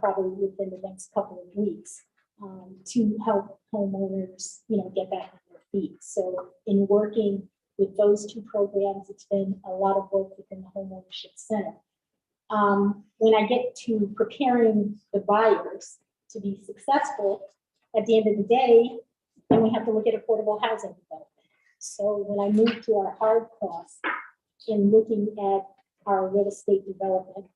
probably within the next couple of weeks to help homeowners, get back on their feet. So in working with those two programs, it's been a lot of work within the Homeownership Center. When I get to preparing the buyers to be successful, at the end of the day, then we have to look at affordable housing development. So when I move to our hard costs in looking at our real estate development,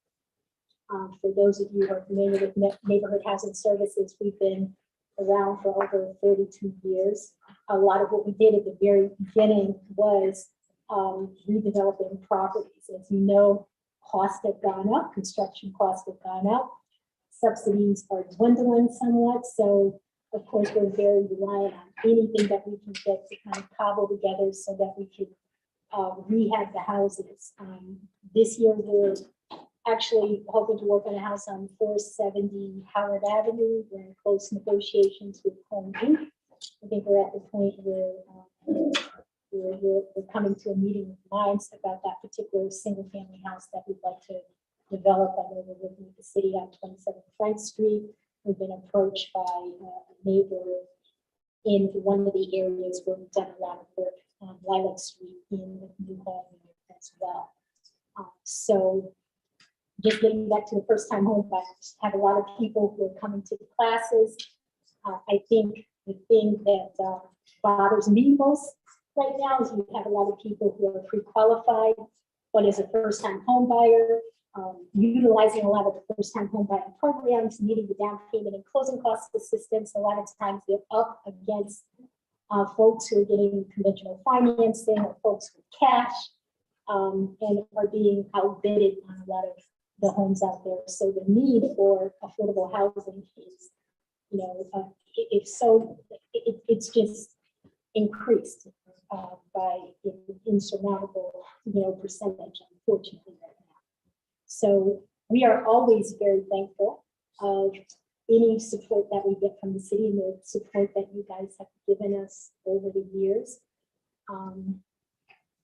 for those of you who are familiar with neighborhood housing services, we've been around for over 32 years. A lot of what we did at the very beginning was redeveloping properties. As you know, costs have gone up, construction costs have gone up, subsidies are dwindling somewhat. So of course, we're very reliant on anything that we can get to kind of cobble together so that we can rehab the houses. This year, we're actually hoping to work on a house on 470 Howard Avenue. We're in close negotiations with Home Inc. I think we're at the point where we're coming to a meeting with minds about that particular single family house that we'd like to develop. I know we're working with the city on 27 Frank Street. We've been approached by a neighbor in one of the areas where we've done a lot of work on Lilac Street in New Home as well. So just getting back to the first time home buyers, have a lot of people who are coming to the classes. I think the thing that bothers me most right now is we have a lot of people who are pre-qualified, but as a first time home buyer, utilizing a lot of the first time home buying programs, needing the down payment and closing cost assistance. A lot of times they're up against folks who are getting conventional financing or folks with cash and are being outbidded on a lot of the homes out there. So the need for affordable housing is, it's just increased by an insurmountable, percentage, unfortunately, right now. So we are always very thankful of any support that we get from the city and the support that you guys have given us over the years.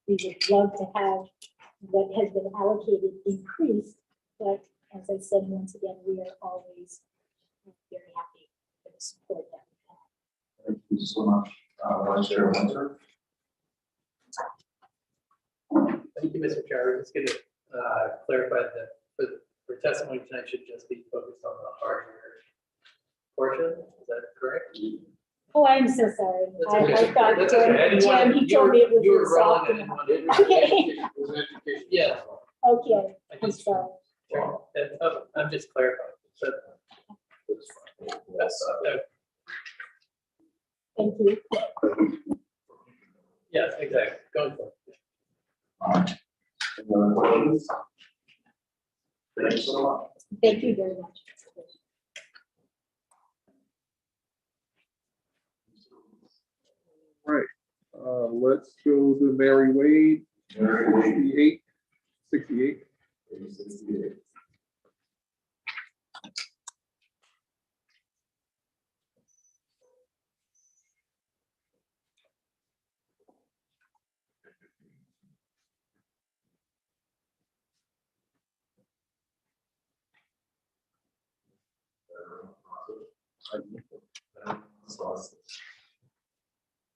We would love to have what has been allocated increased, but as I said, once again, we are always very happy for the support that we have. Thank you so much, Vice Chair Winter. Thank you, Mr. Chair. We're just going to clarify that for testimony tonight should just be focused on the hardware portion. Is that correct? Oh, I'm so sorry. I thought That's okay. Jim, he told me it was you were soft relevant and and hard. wanted Okay. Yeah. Okay, I'm sorry. Well, And, I'm just clarifying. So, that's, Thank you. yes, exactly. Going for it. Any other questions? Thank you so much. Thank you very much. Right, let's go to Mary Wade, Mary Wade. 68.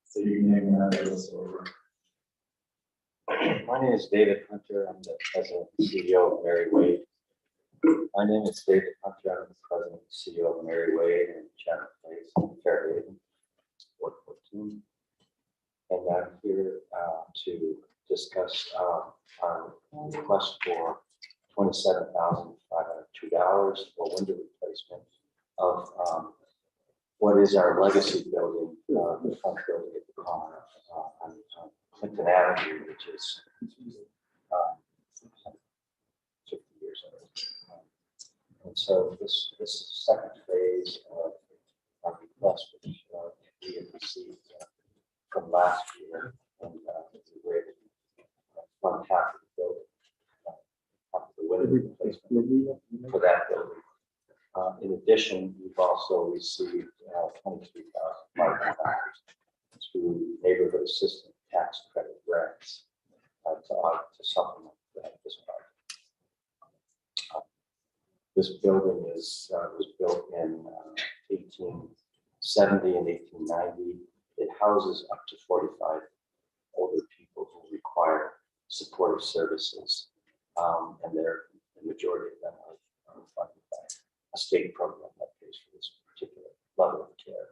So you name that address over. My name is David Hunter. I'm the president and CEO of Mary Wade. My name is David Hunter. I'm the president and CEO of Mary Wade and Chapter Place in Fairhaven, Ward 14. And I'm here to discuss our request for $27,502 for window replacement of what is our legacy building, the front building at the corner on Clinton Avenue, which is 50 years old. And so this is the second phase of our request, which we have received from last year, and we were able to fund half of the building, half of the window replacement for that building. In addition, we've also received $23,500 through neighborhood assistance tax credit grants to supplement this project. This building was built in 1870 and 1890. It houses up to 45 older people who require supportive services, and the majority of them are funded by a state program that pays for this particular level of care.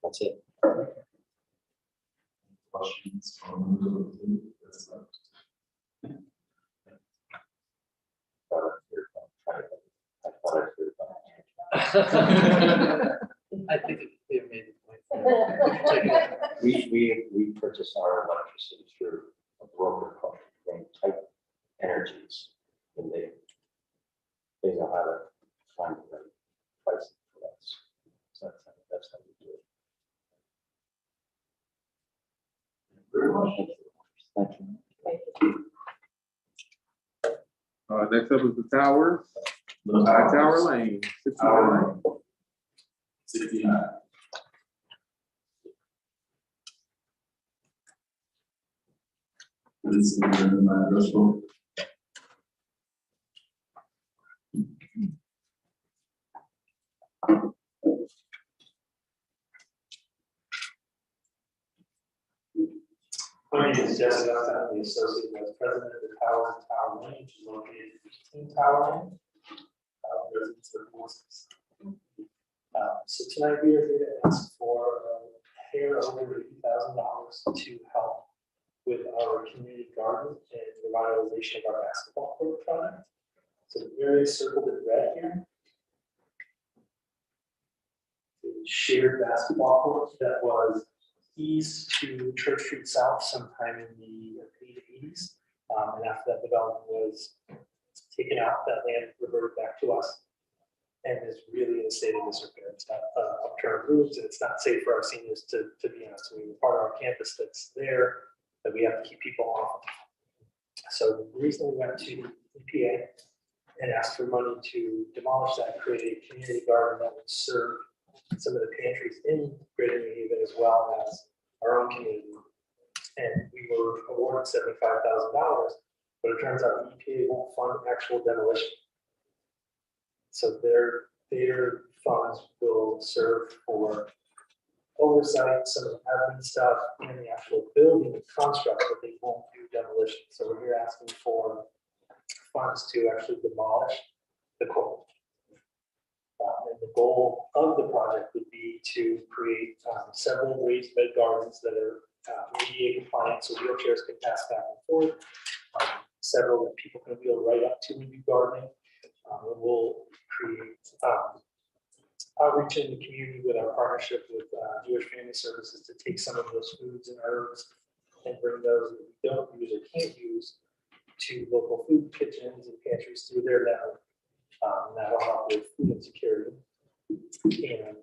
That's it. Questions from the I think it made the point. We purchase our electricity through a broker called Type Energies, and they know how to find the right pricing for us. So that's how we do it. very much. Thank you. Next up is the Towers, The Tower Lane, 69. 69. This is the address book. My name is Jesse Upton, I'm the Associate Vice President of the Towers and Tower Lane, which is located at 15 Tower Lane. Residents of Moses. So tonight we are here to ask for a hair over $80,000 to help with our community garden and the revitalization of our basketball court project. So the area is circled in red here. The shared basketball court that was east to Church Street South sometime in the late 80s. And after that development was taken out, that land reverted back to us and is really in a state of disrepair. It's got upturned roofs, and it's not safe for our seniors to be on. So we part of our campus that's there that we have to keep people off of. So we recently went to EPA and asked for money to demolish that, create a community garden that would serve some of the pantries in Greater New Haven as well as our own community. And we were awarded $75,000, but it turns out the EPA won't fund actual demolition. So their funds will serve for oversight, some of the admin stuff, and the actual building and construct, but they won't do demolition. So we're here asking for funds to actually demolish the court. And the goal of the project would be to create several raised bed gardens that are ADA compliant, so wheelchairs can pass back and forth. Several that people can wheel right up to when you gardening. And we'll create outreach in the community with our partnership with Jewish Family Services to take some of those foods and herbs and bring those that we don't use or can't use to local food kitchens and pantries through their network. That'll help with food insecurity. And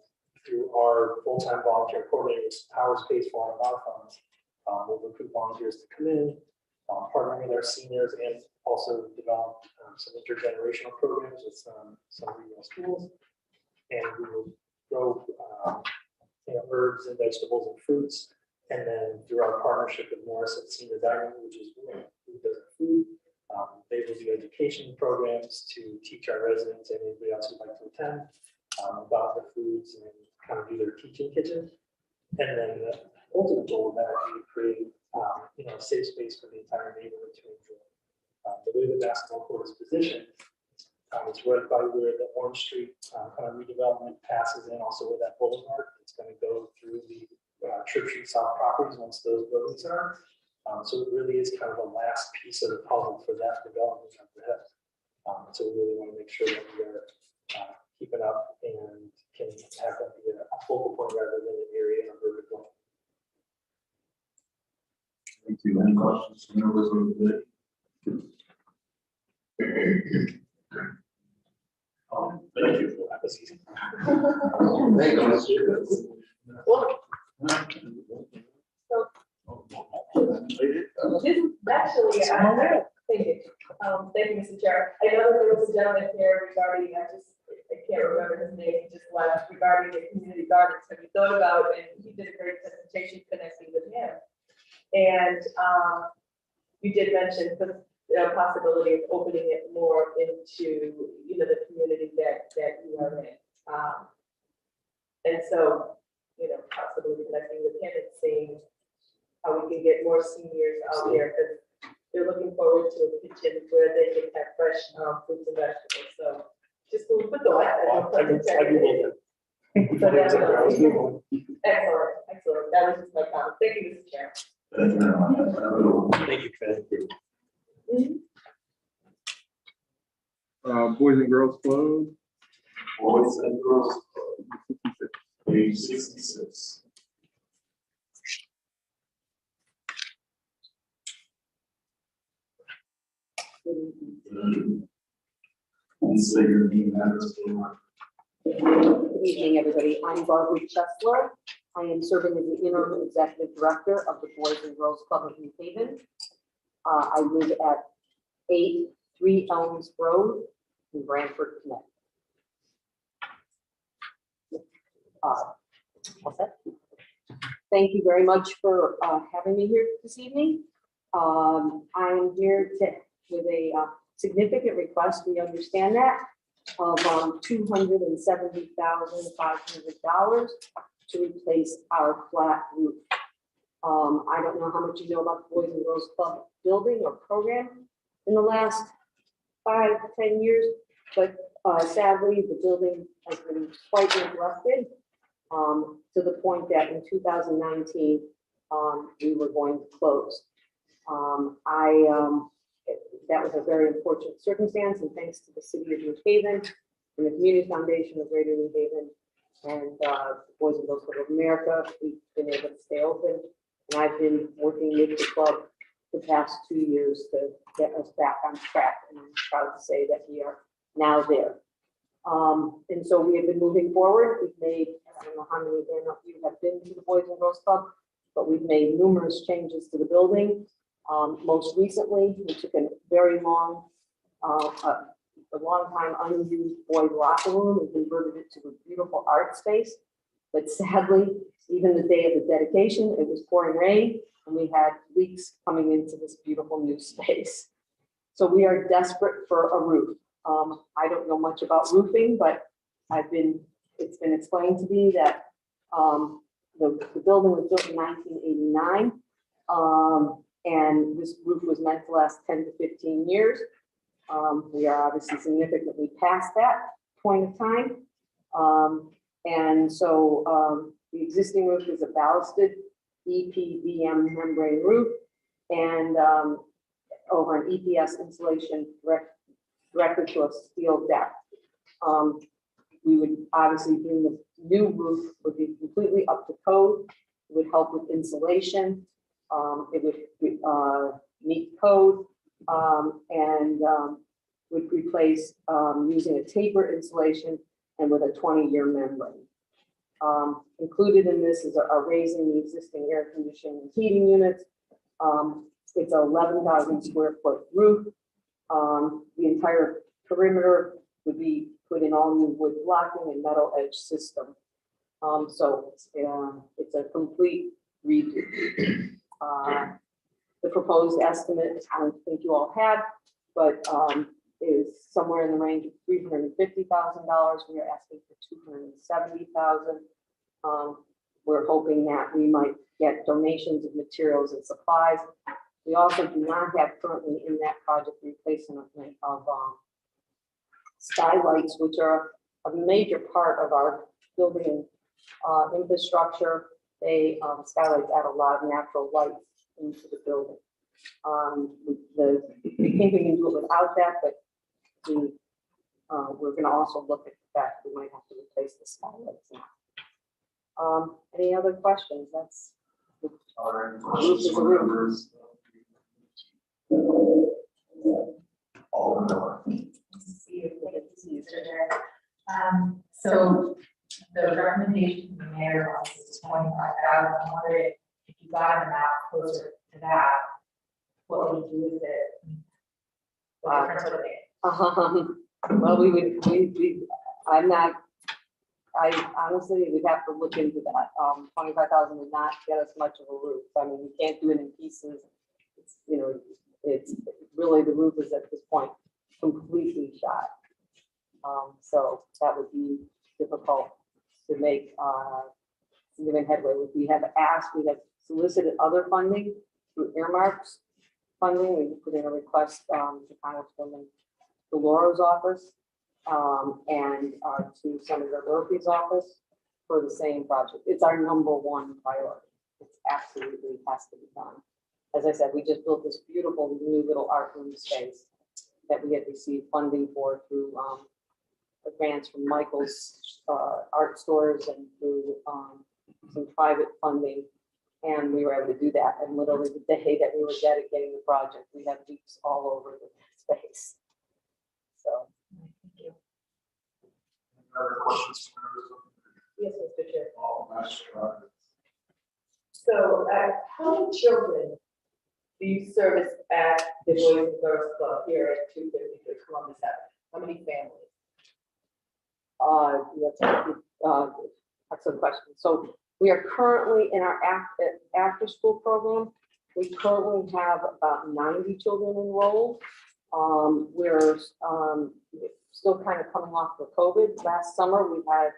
through our full-time volunteer coordinators, Power Space for our funds, we'll recruit volunteers to come in, partner with our seniors, and also develop some intergenerational programs with some regional schools. And we will grow herbs and vegetables and fruits. And then through our partnership with Morrison Senior Dining, which is who does food, they will do education programs to teach our residents and anybody else who'd like to attend about the foods and kind of do their teaching kitchen. And then the ultimate goal of that would be to create a safe space for the entire neighborhood to enjoy. The way the basketball court is positioned, it's right by where the Orange Street kind of redevelopment passes in, also where that boulevard. It's going to go through the Church Street South properties once those buildings are. So it really is kind of the last piece of the puzzle for that development up ahead. So we really want to make sure that we are keeping up and can have that be a focal point rather than an area of urban development. Thank you. Any questions? Members of the committee? Thank you. That was easy. This actually, thank you. Thank you, Mr. Chair. I know that there was a gentleman here regarding, I can't remember his name, he just left, regarding the community gardens. Have you thought about, and he did a great presentation connecting with him. And you did mention the possibility of opening it more into, the community that you are in. And so, possibly connecting with him and seeing how we can get more seniors out there, because they're looking forward to a kitchen where they can have fresh fruits and vegetables. So just food for thought. Excellent. That was just my comment. Thank you, Mr. Chair. Thank you very much. Thank you, Ken. Boys and Girls Club. Boys and Girls Club. Page 66. Please say your name and address for the record. Good evening, everybody. I'm Barbara Chesler. I am serving as the interim executive director of the Boys and Girls Club of New Haven. I live at 8-3 Elms Road in Branford, Connecticut. Thank you very much for having me here this evening. I'm here with a significant request, we understand that, of $270,500 to replace our flat roof. I don't know how much you know about the Boys and Girls Club building or program in the last 5 to 10 years, but sadly, the building has been quite neglected to the point that in 2019, we were going to close. That was a very unfortunate circumstance, and thanks to the City of New Haven and the Community Foundation of Greater New Haven and Boys and Girls Club of America, we've been able to stay open. And I've been working with the club the past 2 years to get us back on track, and I'm proud to say that we are now there. And so we have been moving forward. We've made, I don't know how many of you have been to the Boys and Girls Club, but we've made numerous changes to the building. Most recently, we took a very long time unused boys locker room and converted it to a beautiful art space. But sadly, even the day of the dedication, it was pouring rain and we had leaks coming into this beautiful new space. So we are desperate for a roof. I don't know much about roofing, but it's been explained to me that the building was built in 1989. And this roof was meant to last 10 to 15 years. We are obviously significantly past that point of time. And so the existing roof is a ballasted EPVM membrane roof and over an EPS insulation directly to a steel deck. We would obviously do the new roof would be completely up to code. It would help with insulation. It would meet code and would replace using a taper insulation and with a 20-year membrane. Included in this is a raising the existing air conditioning and heating units. It's an 11,000 square foot roof. The entire perimeter would be put in all new wood blocking and metal edge system. So it's a complete redo. The proposed estimate, I don't think you all had, but is somewhere in the range of $350,000. We are asking for $270,000. We're hoping that we might get donations of materials and supplies. We also do not have currently in that project replacement of skylights, which are a major part of our building infrastructure. They skylights add a lot of natural light into the building. We think we can do it without that, but we're going to also look at the fact we might have to replace the skylights now. Any other questions? That's Are there any questions from members? All in order. So the recommendation from the mayor is 25,000. I'm wondering if you got an amount closer to that, what would you do with it? What difference would it make? Well, I honestly, we'd have to look into that. 25,000 would not get us much of a roof. I mean, you can't do it in pieces. It's, you know, it's really, the roof is at this point completely shot. So that would be difficult to make significant headway. We have solicited other funding through earmarks funding. We put in a request to Congresswoman Deloro's office and to Senator Murphy's office for the same project. It's our #1 priority. It's absolutely has to be done. As I said, we just built this beautiful new little art room space that we had received funding for through grants from Michael's art stores and through some private funding. And we were able to do that. And literally the day that we were dedicating the project, we had leaks all over the space. So, thank you. Other questions from members? Yes, Mr. Chair. All nice. So, how many children do you service at the Boys and Girls Club here at 253 Columbus Avenue? How many families? That's excellent question. So we are currently in our after school program. We currently have about 90 children enrolled. We're still kind of coming off of COVID. Last summer, we had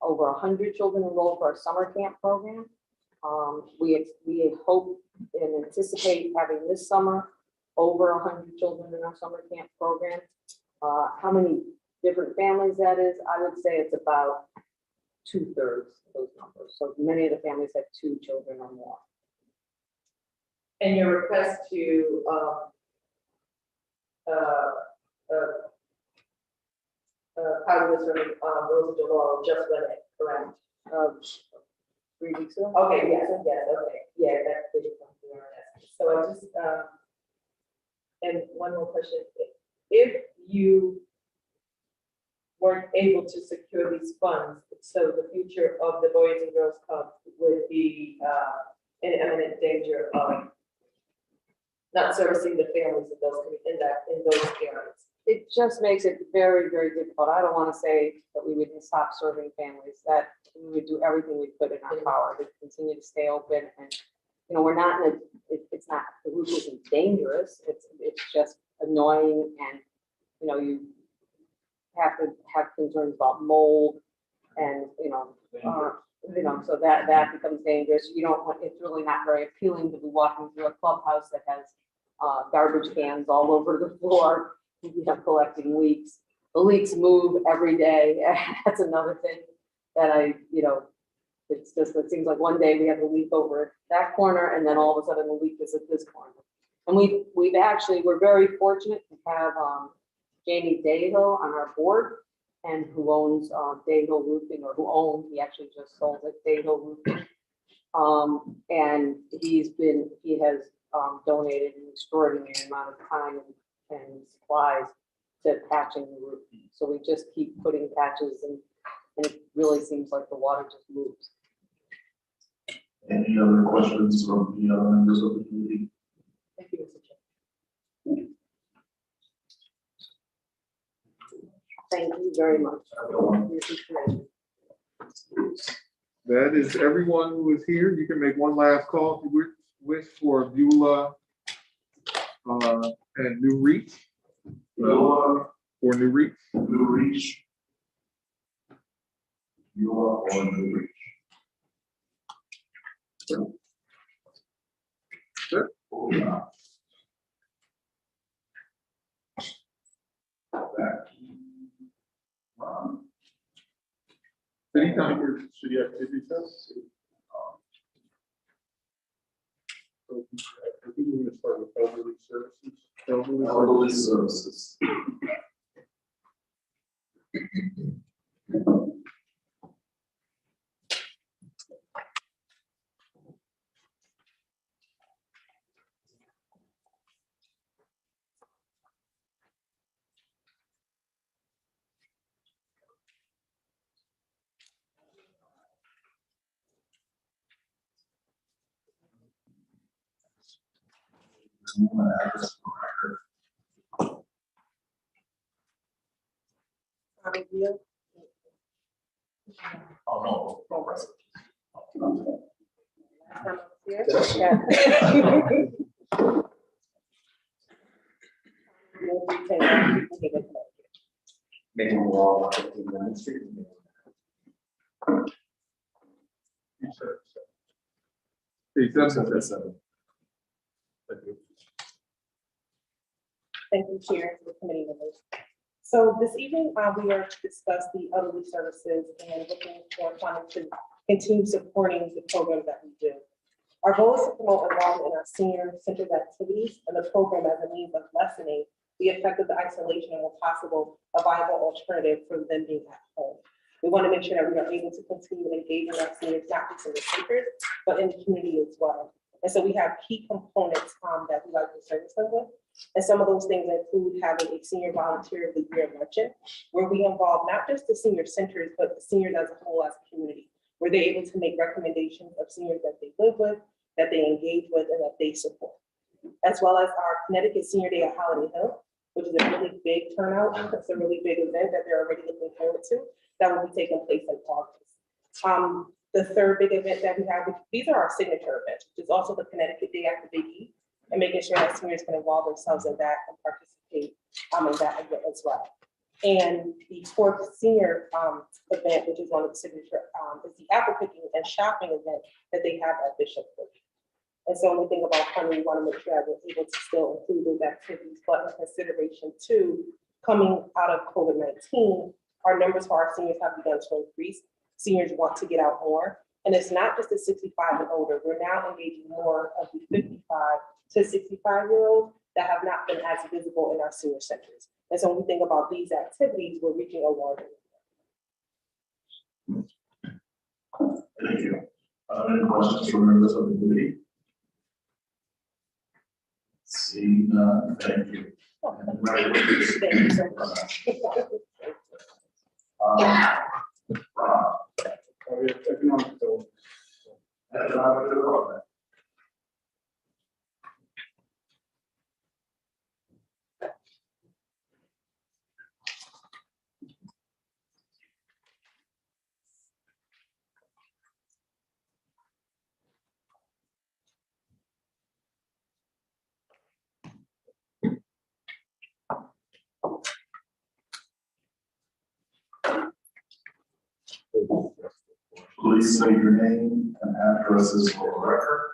over 100 children enrolled for our summer camp program. We hope and anticipate having this summer over 100 children in our summer camp program. How many different families that is, I would say it's about 2/3 of those numbers. So many of the families have 2 children or more. And your request to how this Rosa DeLauro just went it, correct? 3 weeks ago? Okay, yes, okay. Yeah, that's the something. So I just, and one more question. If you weren't able to secure these funds, so the future of the Boys and Girls Club would be in imminent danger of not servicing the families in those areas. It just makes it very, very difficult. I don't want to say that we would stop serving families, that we would do everything we could in our power to continue to stay open. And, you know, we're not in it's not, the roof isn't dangerous. It's just annoying. And, you know, you have to have concerns about mold and, so that becomes dangerous. You don't want, it's really not very appealing to be walking through a clubhouse that has garbage cans all over the floor. You know, collecting leaks. The leaks move every day. That's another thing that It's just, it seems like one day we have a leak over at that corner, and then all of a sudden the leak is at this corner. And we've actually, we're very fortunate to have Jamie Dayhill on our board, and who owns Dayhill Roofing, or who owned, he actually just sold it, Dayhill Roofing. And he has donated an extraordinary amount of time and supplies to patching the roof. So we just keep putting patches, and it really seems like the water just moves. Any other questions from the other members of the committee? Thank you, Mr. Chair. Thank you very much. That is everyone who is here. You can make one last call if you wish for Beulah and New Reach. Beulah or New Reach. New Reach. Beulah or New Reach. Sure. Oh, yeah. City Council, city activity test. So I think we're going to start with elderly services. Elderly services. Oh, no, no present. Maybe we'll all 15 minutes. Thank you, Chair, and the committee members. So this evening, we are to discuss the elderly services and looking for funding to continue supporting the programs that we do. Our goal is to promote involvement in our senior centered activities and the program as a means of lessening the effect of the isolation and, when possible, a viable alternative for them being at home. We want to make sure that we are able to continue engaging our seniors, not just in the centers, but in the community as well. And so we have key components that we like to service them with. And some of those things include having a senior volunteer of the year luncheon, where we involve not just the senior centers, but the seniors as a whole, as a community, where they're able to make recommendations of seniors that they live with, that they engage with, and that they support. As well as our Connecticut Senior Day at Holiday Hill, which is a really big turnout. It's a really big event that they're already looking forward to, that will be taking place in August. The third big event that we have, these are our signature events, which is also the Connecticut Day after Big E, and making sure that seniors can involve themselves in that and participate in that event as well. And the fourth senior event, which is one of the signature, is the apple picking and shopping event that they have at Bishop Bush. And so when we think about funding, we want to make sure that we're able to still include those activities, but in consideration to coming out of COVID-19, our numbers for our seniors have begun to increase. Seniors want to get out more. And it's not just the 65 and older. We're now engaging more of the 55 to 65-year-olds that have not been as visible in our senior centers. And so when we think about these activities, we're reaching a larger. Thank you. Any questions from members of the committee? Seeing none, thank you. Thank you so much. Rob. Economic development. Economic development. Please say your name and addresses for the record.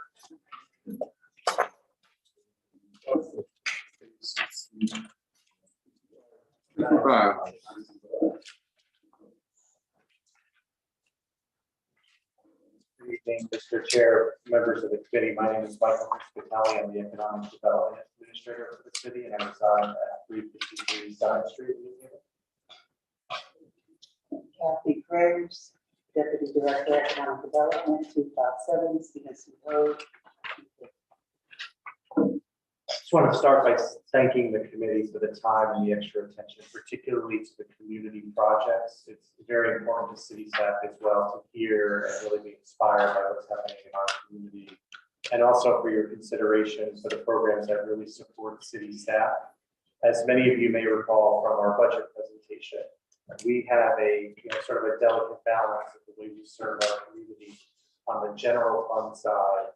Good evening, Mr. Chair, members of the committee. My name is Michael Piscatelli. I'm the Economic Development Administrator for the city, and I reside at 353 South Street. Kathy Graves, Deputy Director, Economic Development, 257 Stevenson Road. Just want to start by thanking the committee for the time and the extra attention, particularly to the community projects. It's very important to city staff as well to hear and really be inspired by what's happening in our community. And also for your consideration for the programs that really support city staff. As many of you may recall from our budget presentation, we have a sort of a delicate balance of the way we serve our community on the general fund side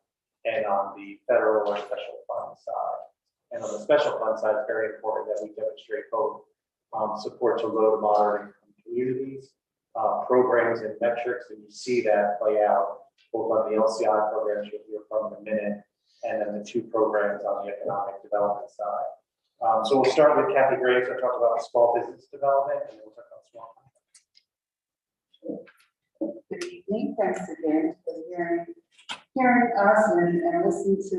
and on the federal or special fund side. And on the special fund side, it's very important that we demonstrate both support to low to moderate income communities, programs and metrics, and you see that play out both on the LCI programs you'll hear from in a minute, and then the two programs on the economic development side. So we'll start with Kathy Graves. I'll talk about small business development, and then we'll talk about small. Good evening. Thanks again for hearing us and listening to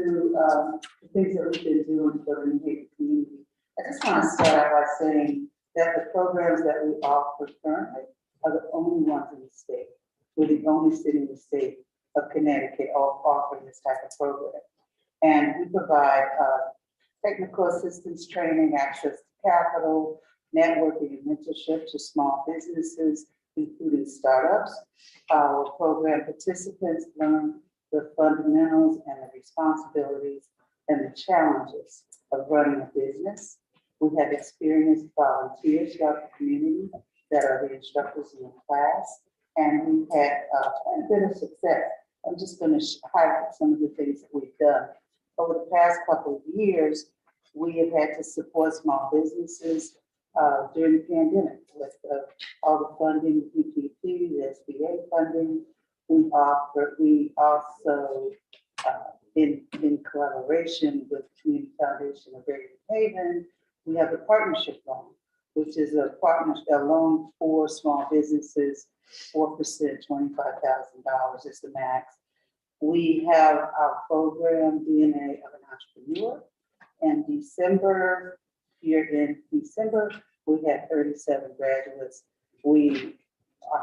the things that we've been doing for the New Haven community. I just want to start out by saying that the programs that we offer currently are the only ones in the state. We're the only city in the state of Connecticut offering this type of program. And we provide technical assistance training, access to capital, networking and mentorship to small businesses, including startups. Our program participants learn the fundamentals and the responsibilities and the challenges of running a business. We have experienced volunteers throughout the community that are the instructors in the class, and we've had quite a bit of success. I'm just going to highlight some of the things that we've done. Over the past couple of years, we have had to support small businesses during the pandemic with all the funding, PPP, the SBA funding. We also, in collaboration with Community Foundation of Greater New Haven, we have the partnership loan, which is a loan for small businesses, 4%, $25,000 is the max. We have our program, DNA of an Entrepreneur. In December, we had 37 graduates. We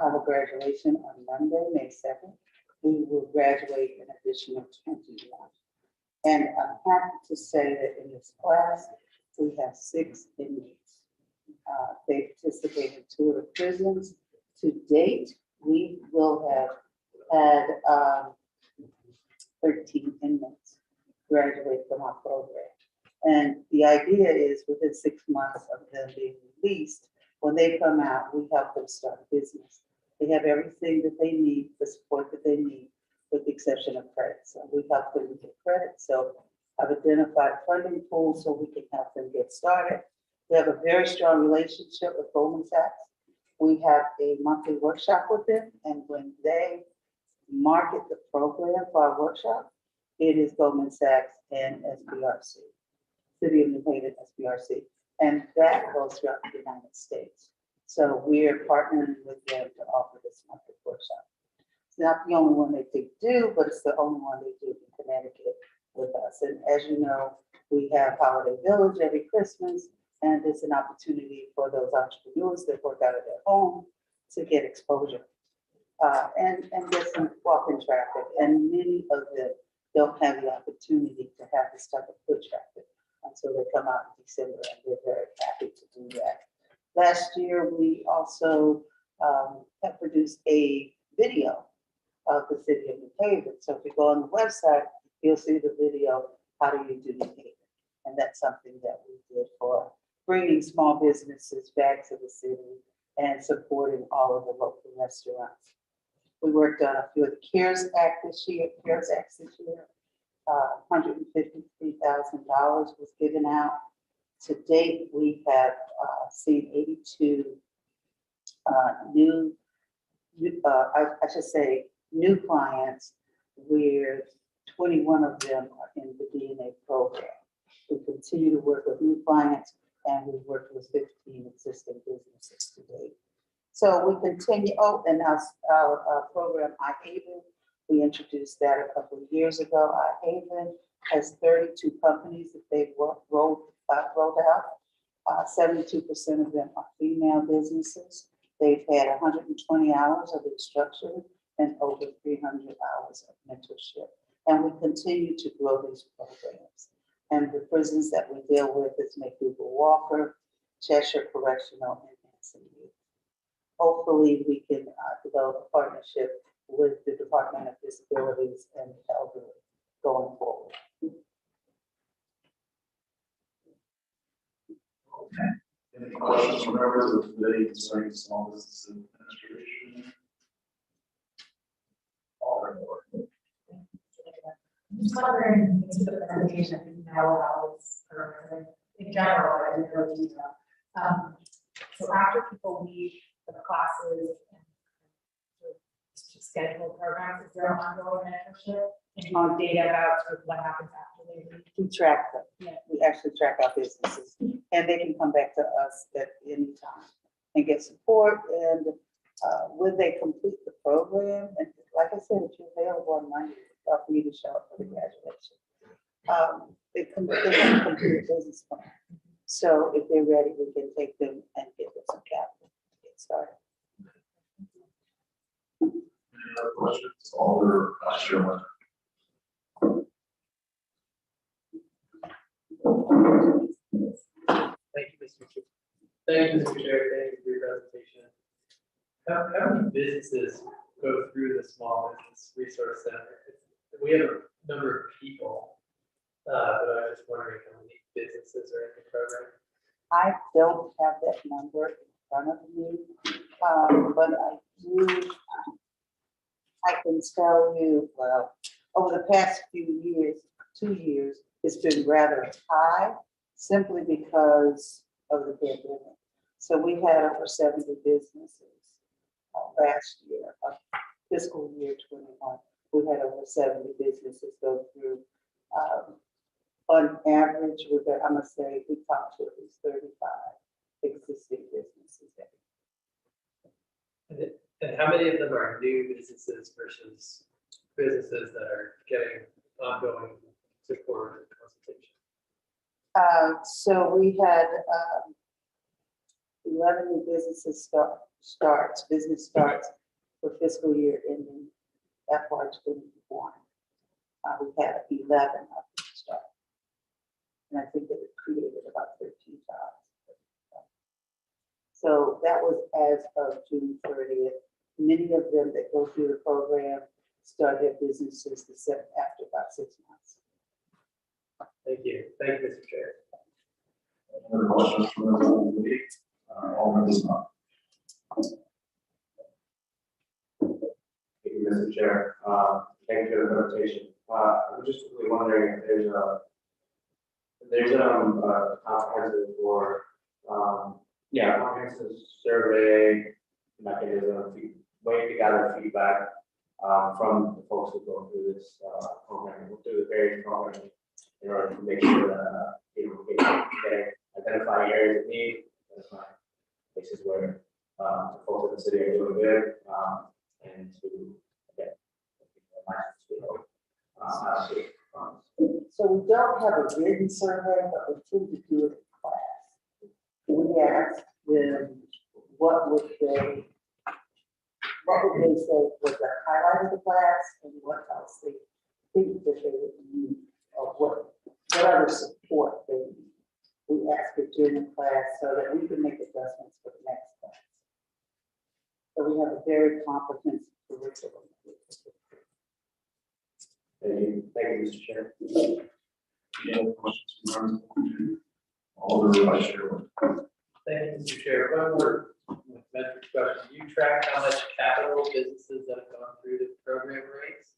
have a graduation on Monday, May 2nd. We will graduate an additional 21. And I'm happy to say that in this class, we have 6 inmates. They participate in 2 of the prisons. To date, we will have had 13 inmates graduate from our program. And the idea is within 6 months of them being released, when they come out, we help them start a business. They have everything that they need, the support that they need, with the exception of credit. So we help them get credit. So I've identified funding pools so we can help them get started. We have a very strong relationship with Goldman Sachs. We have a monthly workshop with them, and when they market the program for our workshop, it is Goldman Sachs and SBRC, City of New Haven, SBRC, and that goes throughout the United States. So we're partnering with them to offer this monthly workshop. It's not the only one that they do, but it's the only one they do in Connecticut with us. And as you know, we have Holiday Village every Christmas, and it's an opportunity for those entrepreneurs that work out of their home to get exposure and get some walk-in traffic. And many of them don't have the opportunity to have this type of foot traffic until they come out in December, and we're very happy to do that. Last year, we also have produced a video of the City of New Haven. So if you go on the website, you'll see the video, How Do You Do New Haven? And that's something that we did for bringing small businesses back to the city and supporting all of the local restaurants. We worked on a few of the CARES Acts this year. $153,000 was given out. To date, we have seen 82 new clients, where 21 of them are in the DNA program. We continue to work with new clients, and we've worked with 15 existing businesses to date. So we continue, and our program, iHaven, We introduced that a couple of years ago. Haven has 32 companies that they've rolled out. 72% of them are female businesses. They've had 120 hours of instruction and over 300 hours of mentorship. And we continue to grow these programs. And the prisons that we deal with is McDougal Walker, Cheshire Correctional, and Hanson Youth. Hopefully, we can develop a partnership with the Department of Disabilities and Elderly going forward. Okay. Any questions from members of the committee concerning small business administration? All in order. Just wondering, into the presentation, if you know how it's, or in general, I didn't know detail. So after people leave the classes and scheduled programs, is there an ongoing mentorship? And do you have data about sort of what happens after they leave? We track them. Yeah. We actually track our businesses, and they can come back to us at any time and get support. And when they complete the program, and like I said, if you're available on Monday, for you to show up for the graduation. They have a complete business plan. So if they're ready, we can take them and give them some capital to get started. Any other questions? Alder Sherman. Thank you, Mr. Chair. Thank you, Mr. Chair. Thank you for your presentation. How many businesses go through the Small Business Resource Center? We have a number of people, but I was just wondering how many businesses are in the program. I don't have that number in front of me, but I can tell you, well, over the past few years, 2 years, it's been rather high simply because of the pandemic. So we had over 70 businesses last year, fiscal year 21. We had over 70 businesses go through. On average, I must say, we talked to at least 35 existing businesses. And how many of them are new businesses versus businesses that are getting ongoing support and consultation? So we had 11 new businesses business starts for fiscal year ending FY 21. We had 11 of them start. And I think that it created about 13 jobs. So that was as of June 30th. Many of them that go through the program start their businesses after about 6 months. Thank you. Thank you, Mr. Chair. Any other questions from members of the committee? Alderman Bismarck. Thank you, Mr. Chair. Thank you for the presentation. I'm just really wondering if there's a comprehensive or comprehensive survey mechanism, way to gather feedback from the folks who go through this program, through the various programs, in order to make sure that we can identify areas of need, identify places where the folks in the city are doing good, and to get So we don't have a written survey, but we tend to do it in class. We asked them what would they say was the highlight of the class and what else they think that they would need, or what other support they need. We asked it during the class so that we can make adjustments for the next class. So we have a very comprehensive curriculum. Thank you, Mr. Chair. Any other questions from members of the committee? Alder Sherman. Thank you, Mr. Chair. One more metric question. Do you track how much capital businesses that have gone through the program raise?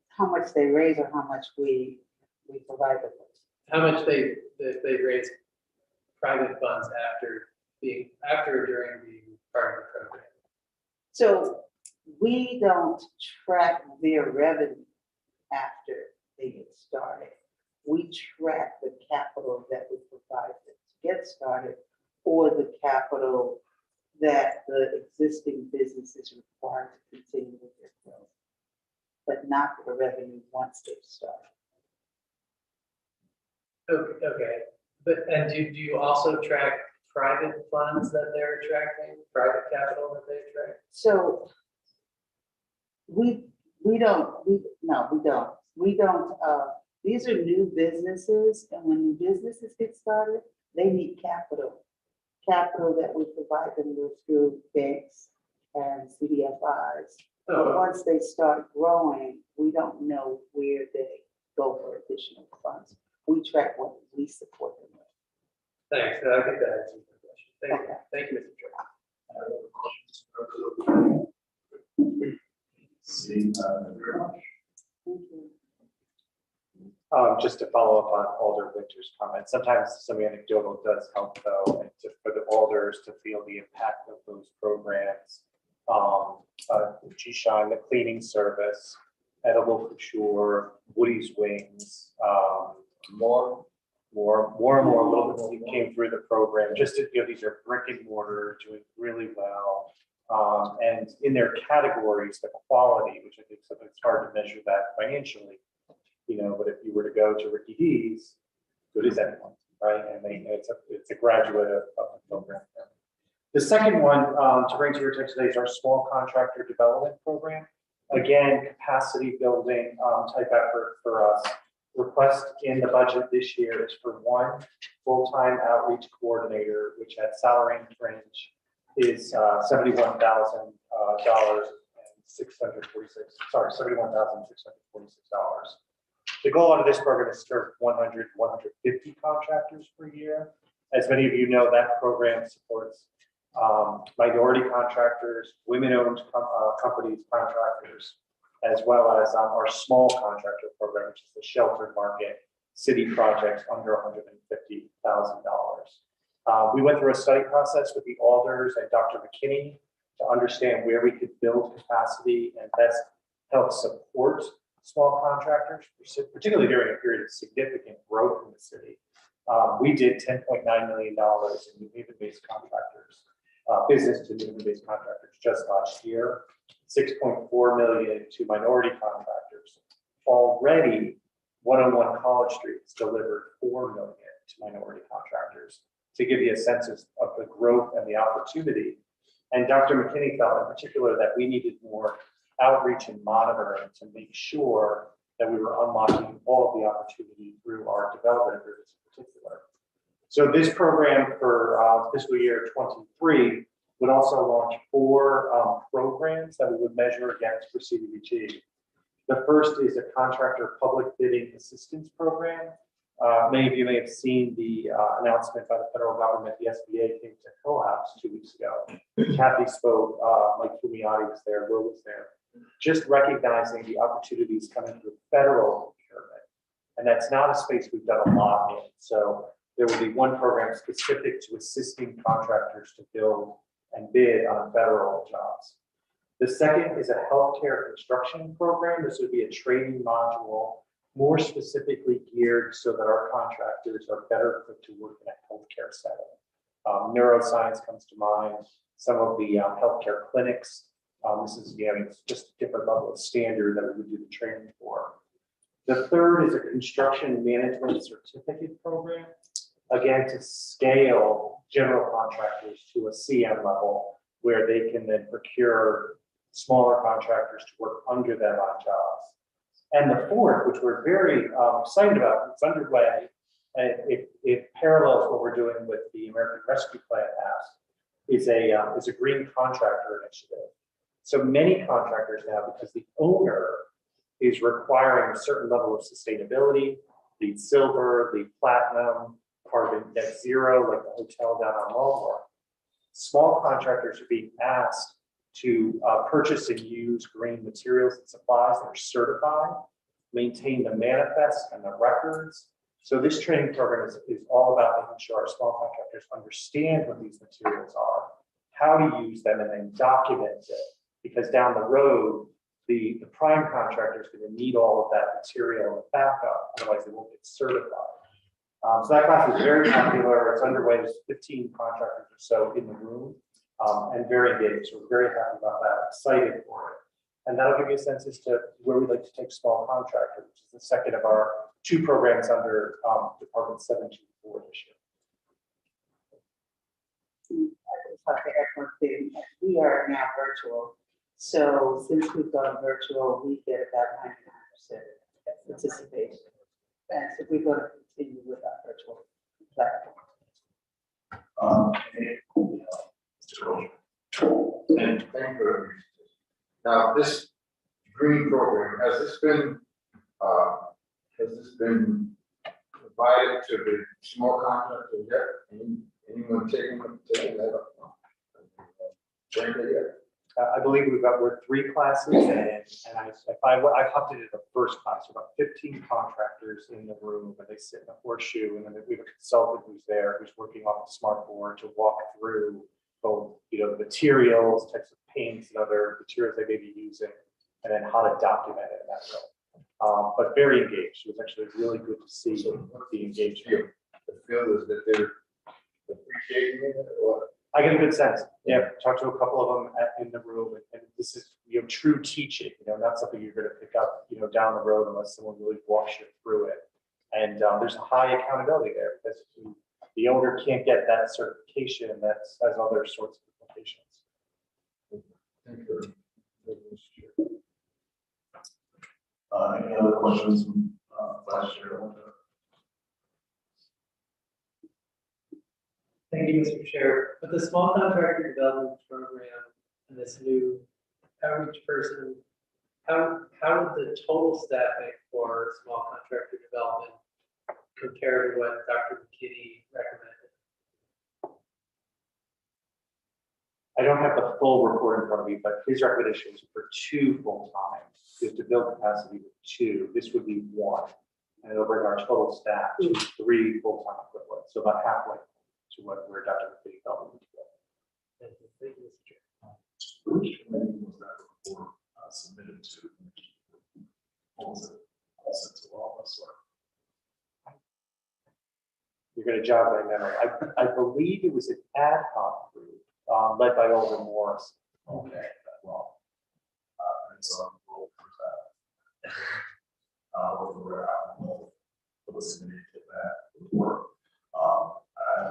How much they raise or how much we provide them with? How much they raise private funds after during being part of the program? So we don't track their revenue after they get started. We track the capital that we provide them to get started, or the capital that the existing business is required to continue with their growth. but not for the revenue once they start. Okay, but, and do you also track private funds that they're attracting, private capital that they attract? So we don't, these are new businesses, and when new businesses get started, they need capital. Capital that we provide them with through banks and CDFIs. But once they start growing, we don't know where they go for additional funds. We track what we support them with. Thanks, I think that answers my question. Thank you, Mr. Chairman. Seeing very much. Thank you. Just to follow up on Alder Winter's comment, sometimes some anecdotal does help though, and for the alders to feel the impact of those programs. G-Shine, the cleaning service, Edible Couture, Woody's Wings, more and more little bit came through the program. Just to, these are brick and mortar doing really well. And in their categories, the quality, which I think sometimes it's hard to measure that financially, but if you were to go to Ricky D's, good as anyone, right? And it's a graduate of the program. The second one to bring to your attention today is our small contractor development program. Again, capacity building type effort for us. Request in the budget this year is for one full-time outreach coordinator, which at salary and fringe is $71,646. The goal out of this program is to serve 100, 150 contractors per year. As many of you know, that program supports minority contractors, women-owned companies, contractors, as well as our small contractor program, which is the sheltered market, city projects under $150,000. We went through a study process with the alders and Dr. McKinney to understand where we could build capacity and best help support small contractors, particularly during a period of significant growth in the city. We did $10.9 million in New Haven-based contractors, business to New Haven-based contractors just last year, 6.4 million to minority contractors. Already, 101 College Street has delivered 4 million to minority contractors, to give you a sense of the growth and the opportunity. And Dr. McKinney felt in particular that we needed more outreach and monitoring to make sure that we were unlocking all of the opportunity through our development agreements in particular. So this program for fiscal year 23 would also launch 4 programs that we would measure against for CDBG. The first is a contractor public bidding assistance program. Many of you may have seen the announcement by the federal government. The SBA came to Hill House 2 weeks ago. Kathy spoke, Mike Fumiati was there, Will was there, just recognizing the opportunities coming through federal procurement. And that's not a space we've done a lot in. So there will be one program specific to assisting contractors to build and bid on federal jobs. The second is a healthcare construction program. This would be a training module more specifically geared so that our contractors are better equipped to work in a healthcare setting. Neuroscience comes to mind, some of the healthcare clinics. This is, again, it's just a different level of standard that we would do the training for. The third is a construction management certificate program, again, to scale general contractors to a CM level where they can then procure smaller contractors to work under them on jobs. And the fourth, which we're very excited about, it's underway, and it parallels what we're doing with the American Rescue Plan Act, is a green contractor initiative. So many contractors now, because the owner is requiring a certain level of sustainability, the silver, the platinum, carbon net zero, like the hotel down on Walmart, small contractors are being asked to purchase and use green materials and supplies that are certified, maintain the manifest and the records. So this training program is all about making sure our small contractors understand what these materials are, how to use them, and then document it. Because down the road, the prime contractor is going to need all of that material as backup, otherwise they won't get certified. So that class is very popular. It's underway. There's 15 contractors or so in the room and very engaged. So we're very happy about that, excited for it. And that'll give you a sense as to where we'd like to take small contractor, which is the second of our 2 programs under Department 724 this year. I just like to add one thing. We are now virtual. So since we've gone virtual, we get about 99% participation. And so we're going to continue with our virtual platform. Thank you. Now, this green program, has this been provided to the small contractors yet? Anyone taking that up? I believe we're 3 classes, and I hopped into the first class, about 15 contractors in the room, and they sit in a horseshoe, and then we have a consultant who's there, who's working off a smart board to walk through both, the materials, types of paints and other materials they may be using, and then how to document it in that way. But very engaged. It was actually really good to see the engagement. The feel is that they're appreciating it, or? I get a good sense. Yeah, talked to a couple of them in the room, and this is true teaching. Not something you're going to pick up down the road unless someone really walks you through it. And there's a high accountability there because the owner can't get that certification, and that has other sorts of implications. Thank you. Any other questions from last year? Thank you, Mr. Chair. With the small contractor development program and this new outreach person, how did the total staffing for small contractor development compare to what Dr. McKinney recommended? I don't have the full report in front of me, but his recommendation was for 2 full-time. You have to build capacity with 2. This would be 1. And it'll bring our total staff to 3 full-time equivalents, so about halfway to where Dr. McKinney felt we would go. Thank you, Mr. Chair. Which committee was that report submitted to? What was it? Sent to all of us, or? You're going to jog my memory. I believe it was an ad hoc group led by Alderman Morris. Okay, well, and so we'll prove that. We're out of the submitted to that report. I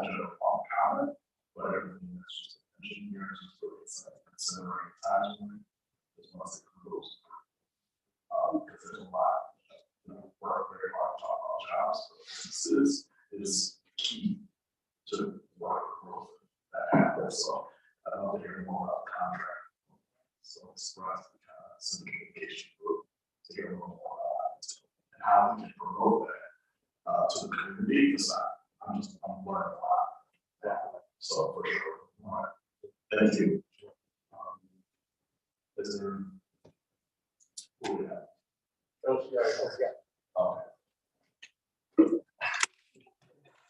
don't know if I'll comment, but everything that's just mentioned here is just really considering time as well as the rules. Because there's a lot, work very hard to talk about jobs, so this is key to work growth that happens. So I don't hear more about contract. So it's for us to kind of simplification group to hear more about and how we can promote that to the community side. I'm learning a lot. Yeah. So for sure. All right. Thank you. Is there? Who we have? Okay.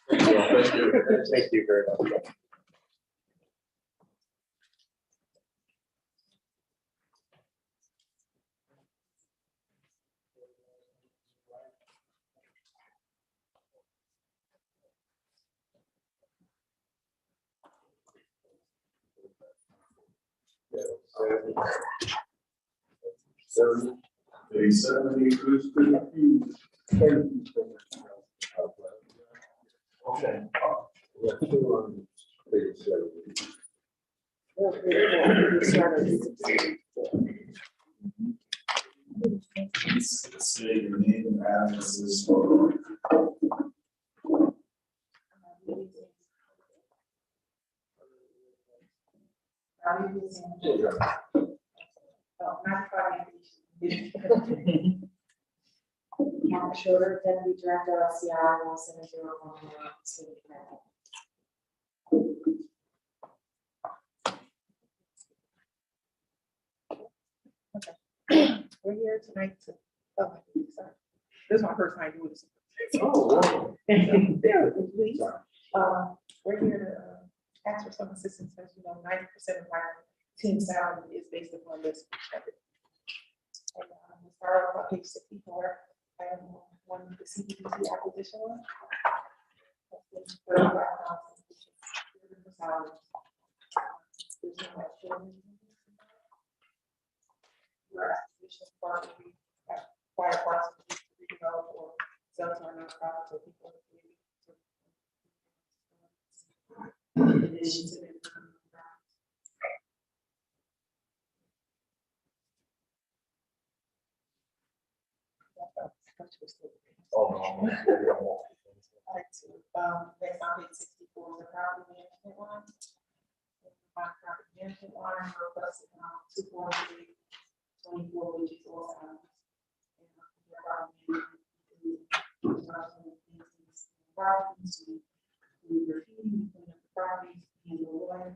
Thank you. Thank you very much. Okay. Say your name and addresses for. Mark Schroeder, Deputy Director of LCI, 17010, City of Connecticut. We're here tonight to, oh, sorry. This is my first time doing this. Oh, wow. Bear with me, please. We're here to ask for some assistance, as you know, 90% of my team salary is based upon this. And we start on page 64, and one of the CDBG acquisition one. There's no extra. acquisition property, acquire parcels to redevelop or sell to another property for people. In addition to the. Next on page 64 is the property management line. My property management line requested 24324, which is also. Properties, we repeating the properties and the way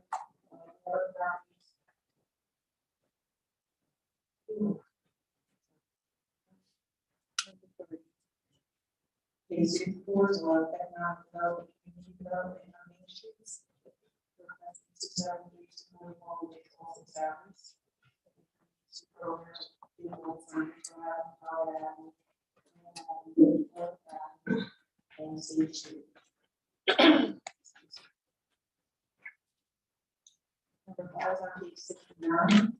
other properties. Page 64 is on economic development, community development, and our main streets. Salaries. Programs, and C Street. Number 5 is on page 69.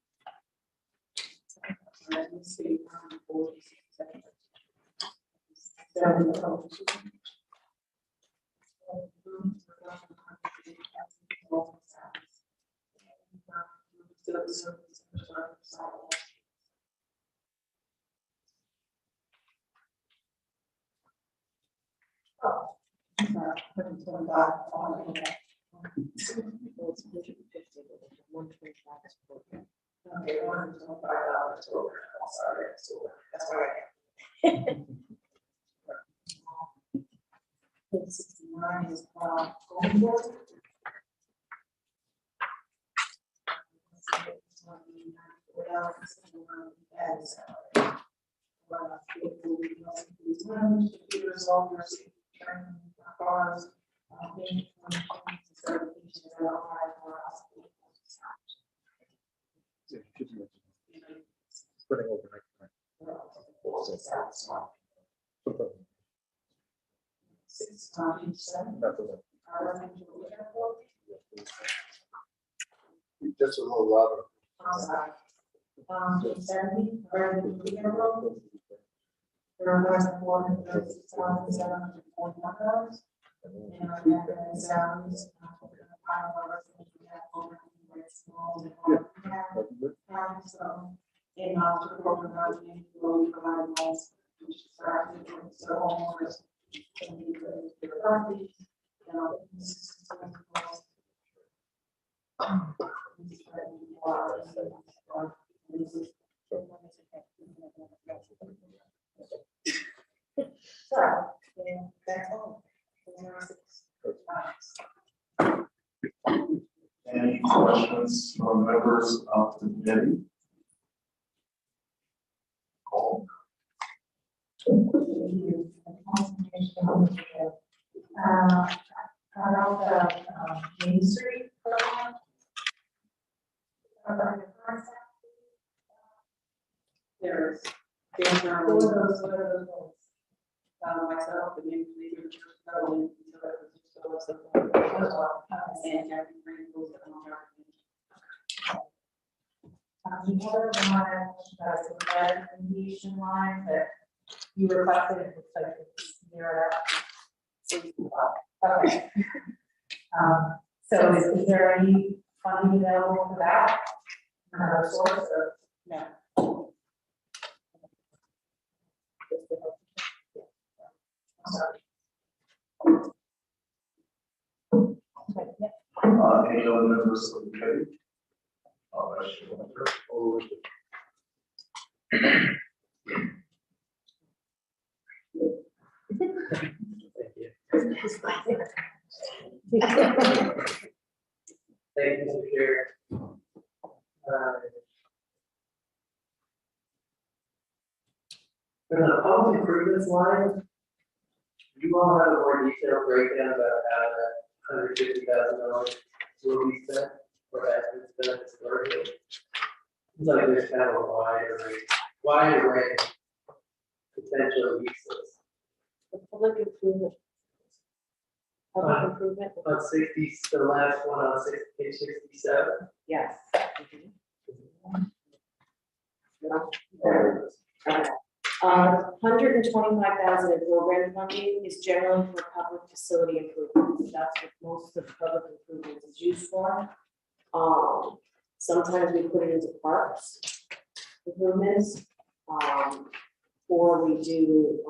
Okay, $125 over. Sorry, that's why. Page 69 is Golden Board. Computers, loggers, cars, certifications are required for us. Putting overnight. Just a little louder. I'm sorry. 70, there are $1,436,741. And our net salaries, so in our program, we provide loans, which is so homeowners can be the property. So, that's all. Any questions from members of the committee? Call. About the Main Street program. There's myself, the new leader, and Jackie Green goes to You have one that's a red mediation line that you requested, it looks like it's near that. Okay. So is there any funding available for that? Another source or no? Any other members of the committee? Thank you, Mr. Chair. For the public improvements line, you all have a more detailed breakdown about how that $150,000 will be spent or has been spent historically. It's like there's kind of a wide array of potential uses. The public improvement. Public improvement. On 60, the last one on page 67. Yes. $125,000 in program funding is generally for public facility improvements. That's what most of public improvements is used for. Sometimes we put it into parks improvements, or we do,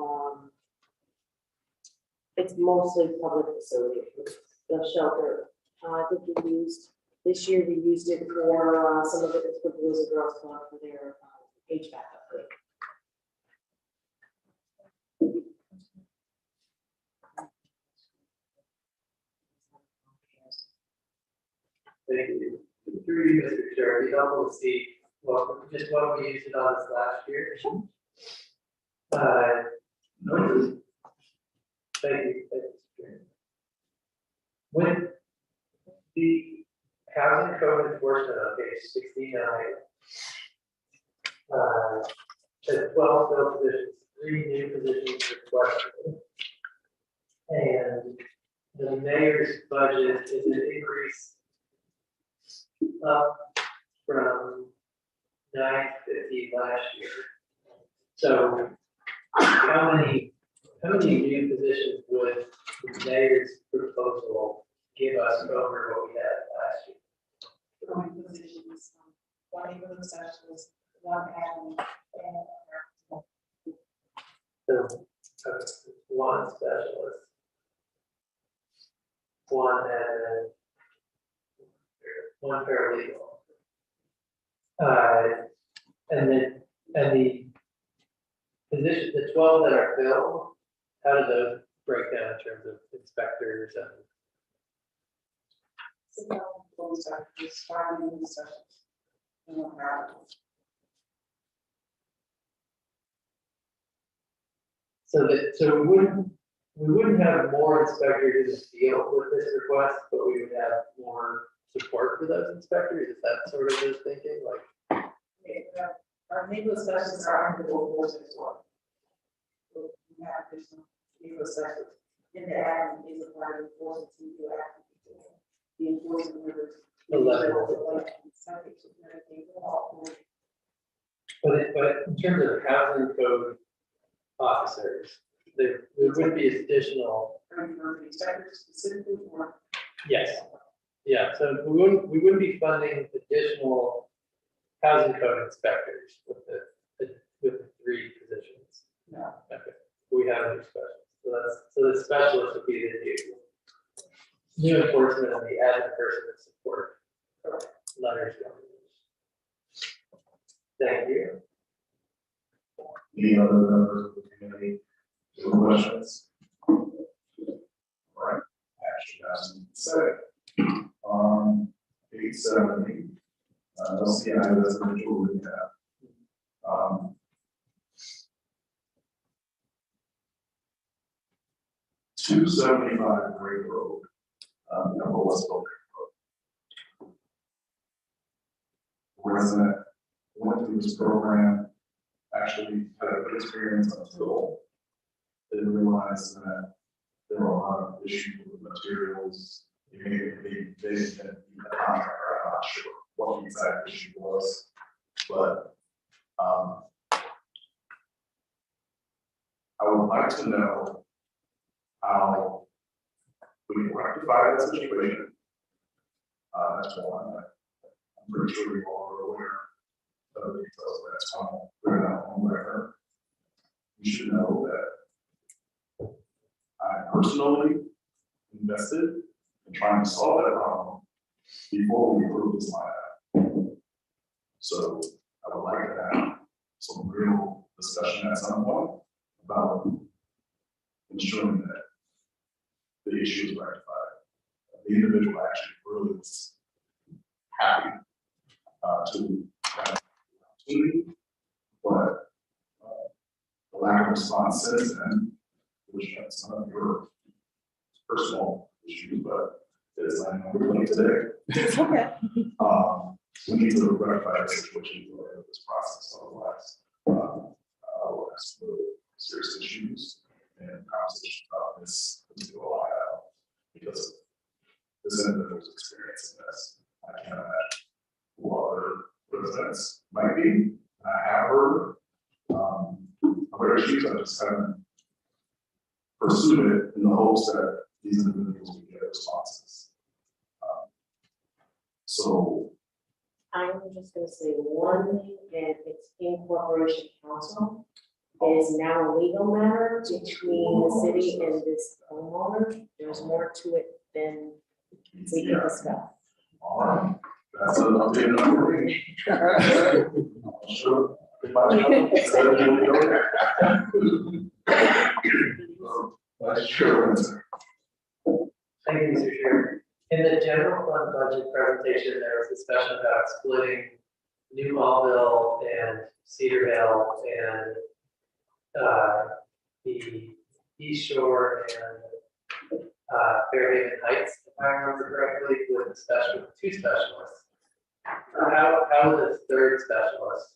it's mostly public facility improvements. The shelter, I think we used, this year we used it for, some of it is for the Boys and Girls Club for their HVAC upgrade. Thank you. Through you, Mr. Chair, it'd be helpful to see just what we used it on this last year. Thank you, Mr. Chair. With the housing code enforcement on page 69, there's 12 filled positions, 3 new positions requested. And the mayor's budget is an increase up from 950 last year. So how many new positions would the mayor's proposal give us over what we had last year? How many positions, one neighborhood specialist, one admin, and So, one specialist, one admin, one paralegal. And the position, the 12 that are filled, how do those break down in terms of inspectors and? So we wouldn't have more inspectors in the field with this request, but we would have more support for those inspectors. Is that sort of the thinking? Like, our neighborhood specialists are under the force as well. So we have additional neighborhood specialists. And the admin is a part of the force to do the enforcement orders. But in terms of housing code officers, there would be additional. Specifically for. Yes, yeah, so we wouldn't be funding additional housing code inspectors with the 3 positions. No. Okay, we have new specialists, so the specialist would be the new enforcement and the admin person that support letters. Thank you. Any other members of the committee? Any questions? All right, action has been said. 870. LCI residential rehab. 275 Great Road, number West Road. Resident went through this program, actually had a good experience until they realized that there were a lot of issues with materials. They didn't need a contractor, I'm not sure what the exact issue was, but I would like to know how we can rectify that situation. That's one. I'm pretty sure we all are aware of the details of that tunnel. We're not on record. You should know that I personally invested in trying to solve that problem before we approved this line item. So I would like to have some real discussion at some point about ensuring that the issue is rectified. The individual actually really was happy to have the opportunity, but the lack of response since then, which has some of your personal issues, but it is I know we're today. Okay. We need to rectify the situation of this process, otherwise we'll have some really serious issues and conversations about this particular line item because of this individual's experience in this. I can't imagine who other residents might be. I have heard pursued it in the hopes that these individuals would get responses. So, I'm just gonna say one thing, and it's in Corporation Council. It is now a legal matter between the city and this homeowner. There's more to it than we can discuss. all right, that's an update number. Sure. Sure. Thank you, Mr. Chair. In the general fund budget presentation, there was discussion about splitting New Hallville and Cedarville and the East Shore and Fairhaven Heights, if I remember correctly, with two specialists. How would the third specialist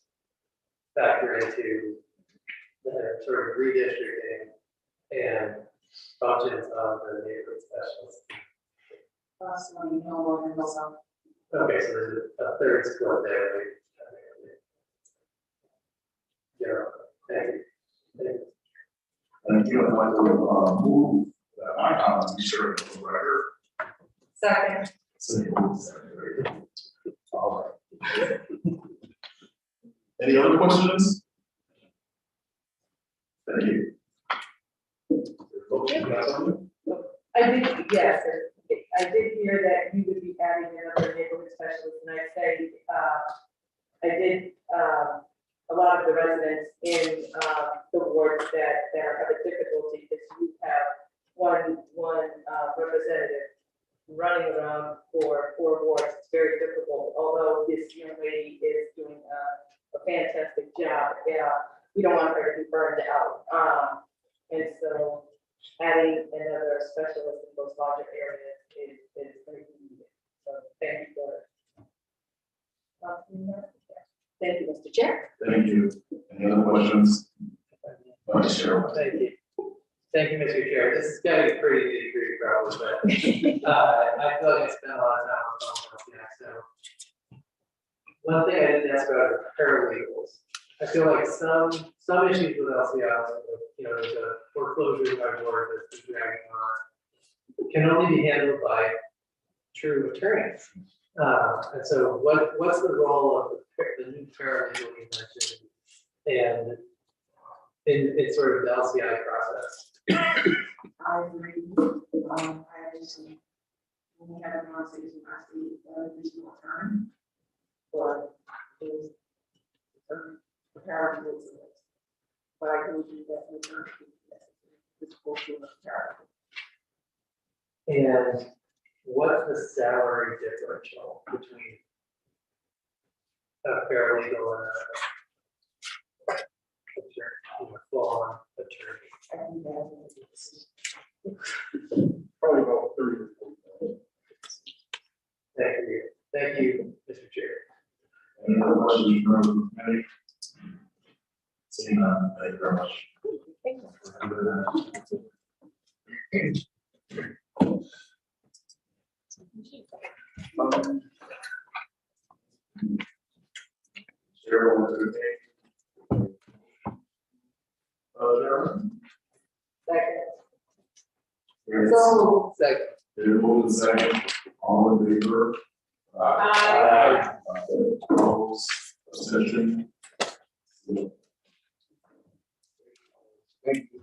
factor into the sort of redistricting and functions of the neighborhood specialists? Okay, so there's a third split there. Yeah, thank you. Thank you. I'd like to move that my comments be shared for the record. Second. All right. Any other questions? Thank you. I did, yes, I did hear that you would be adding another neighborhood specialist, and I say, I did, a lot of the residents in, the wards that are having difficulty, because you have one representative running around for 4 wards. It's very difficult, although this young lady is doing a fantastic job. Yeah, we don't want her to be burned out. And so adding another specialist in those larger areas is very needed. So thank you for thank you, Mr. Chair. Thank you. Any other questions? Vice Chair. Thank you. Thank you, Mr. Chair. This is getting pretty nitty-gritty probably, but I feel like I spent a lot of time on phone calls, so. One thing I didn't ask about is paralegals. I feel like some issues with LCIs, you know, there's a foreclosure by board that's been dragging on, can only be handled by true attorneys. And so what's the role of the new paralegal you mentioned and in sort of the LCI process? I agree. I actually, when we had a conversation, I see additional time, but it was paralegals. But I do think that the attorney is portion of paralegal. And what's the salary differential between a paralegal and a full-on attorney? I think Probably about 30 or 40. Thank you, Mr. Chair. Any other questions from the committee? Seeing none, thank you very much. Chair will entertain. Chairman? Second. So, second. Chair moves second. All in favor? Aye. Opposed? Abstention? Thank you.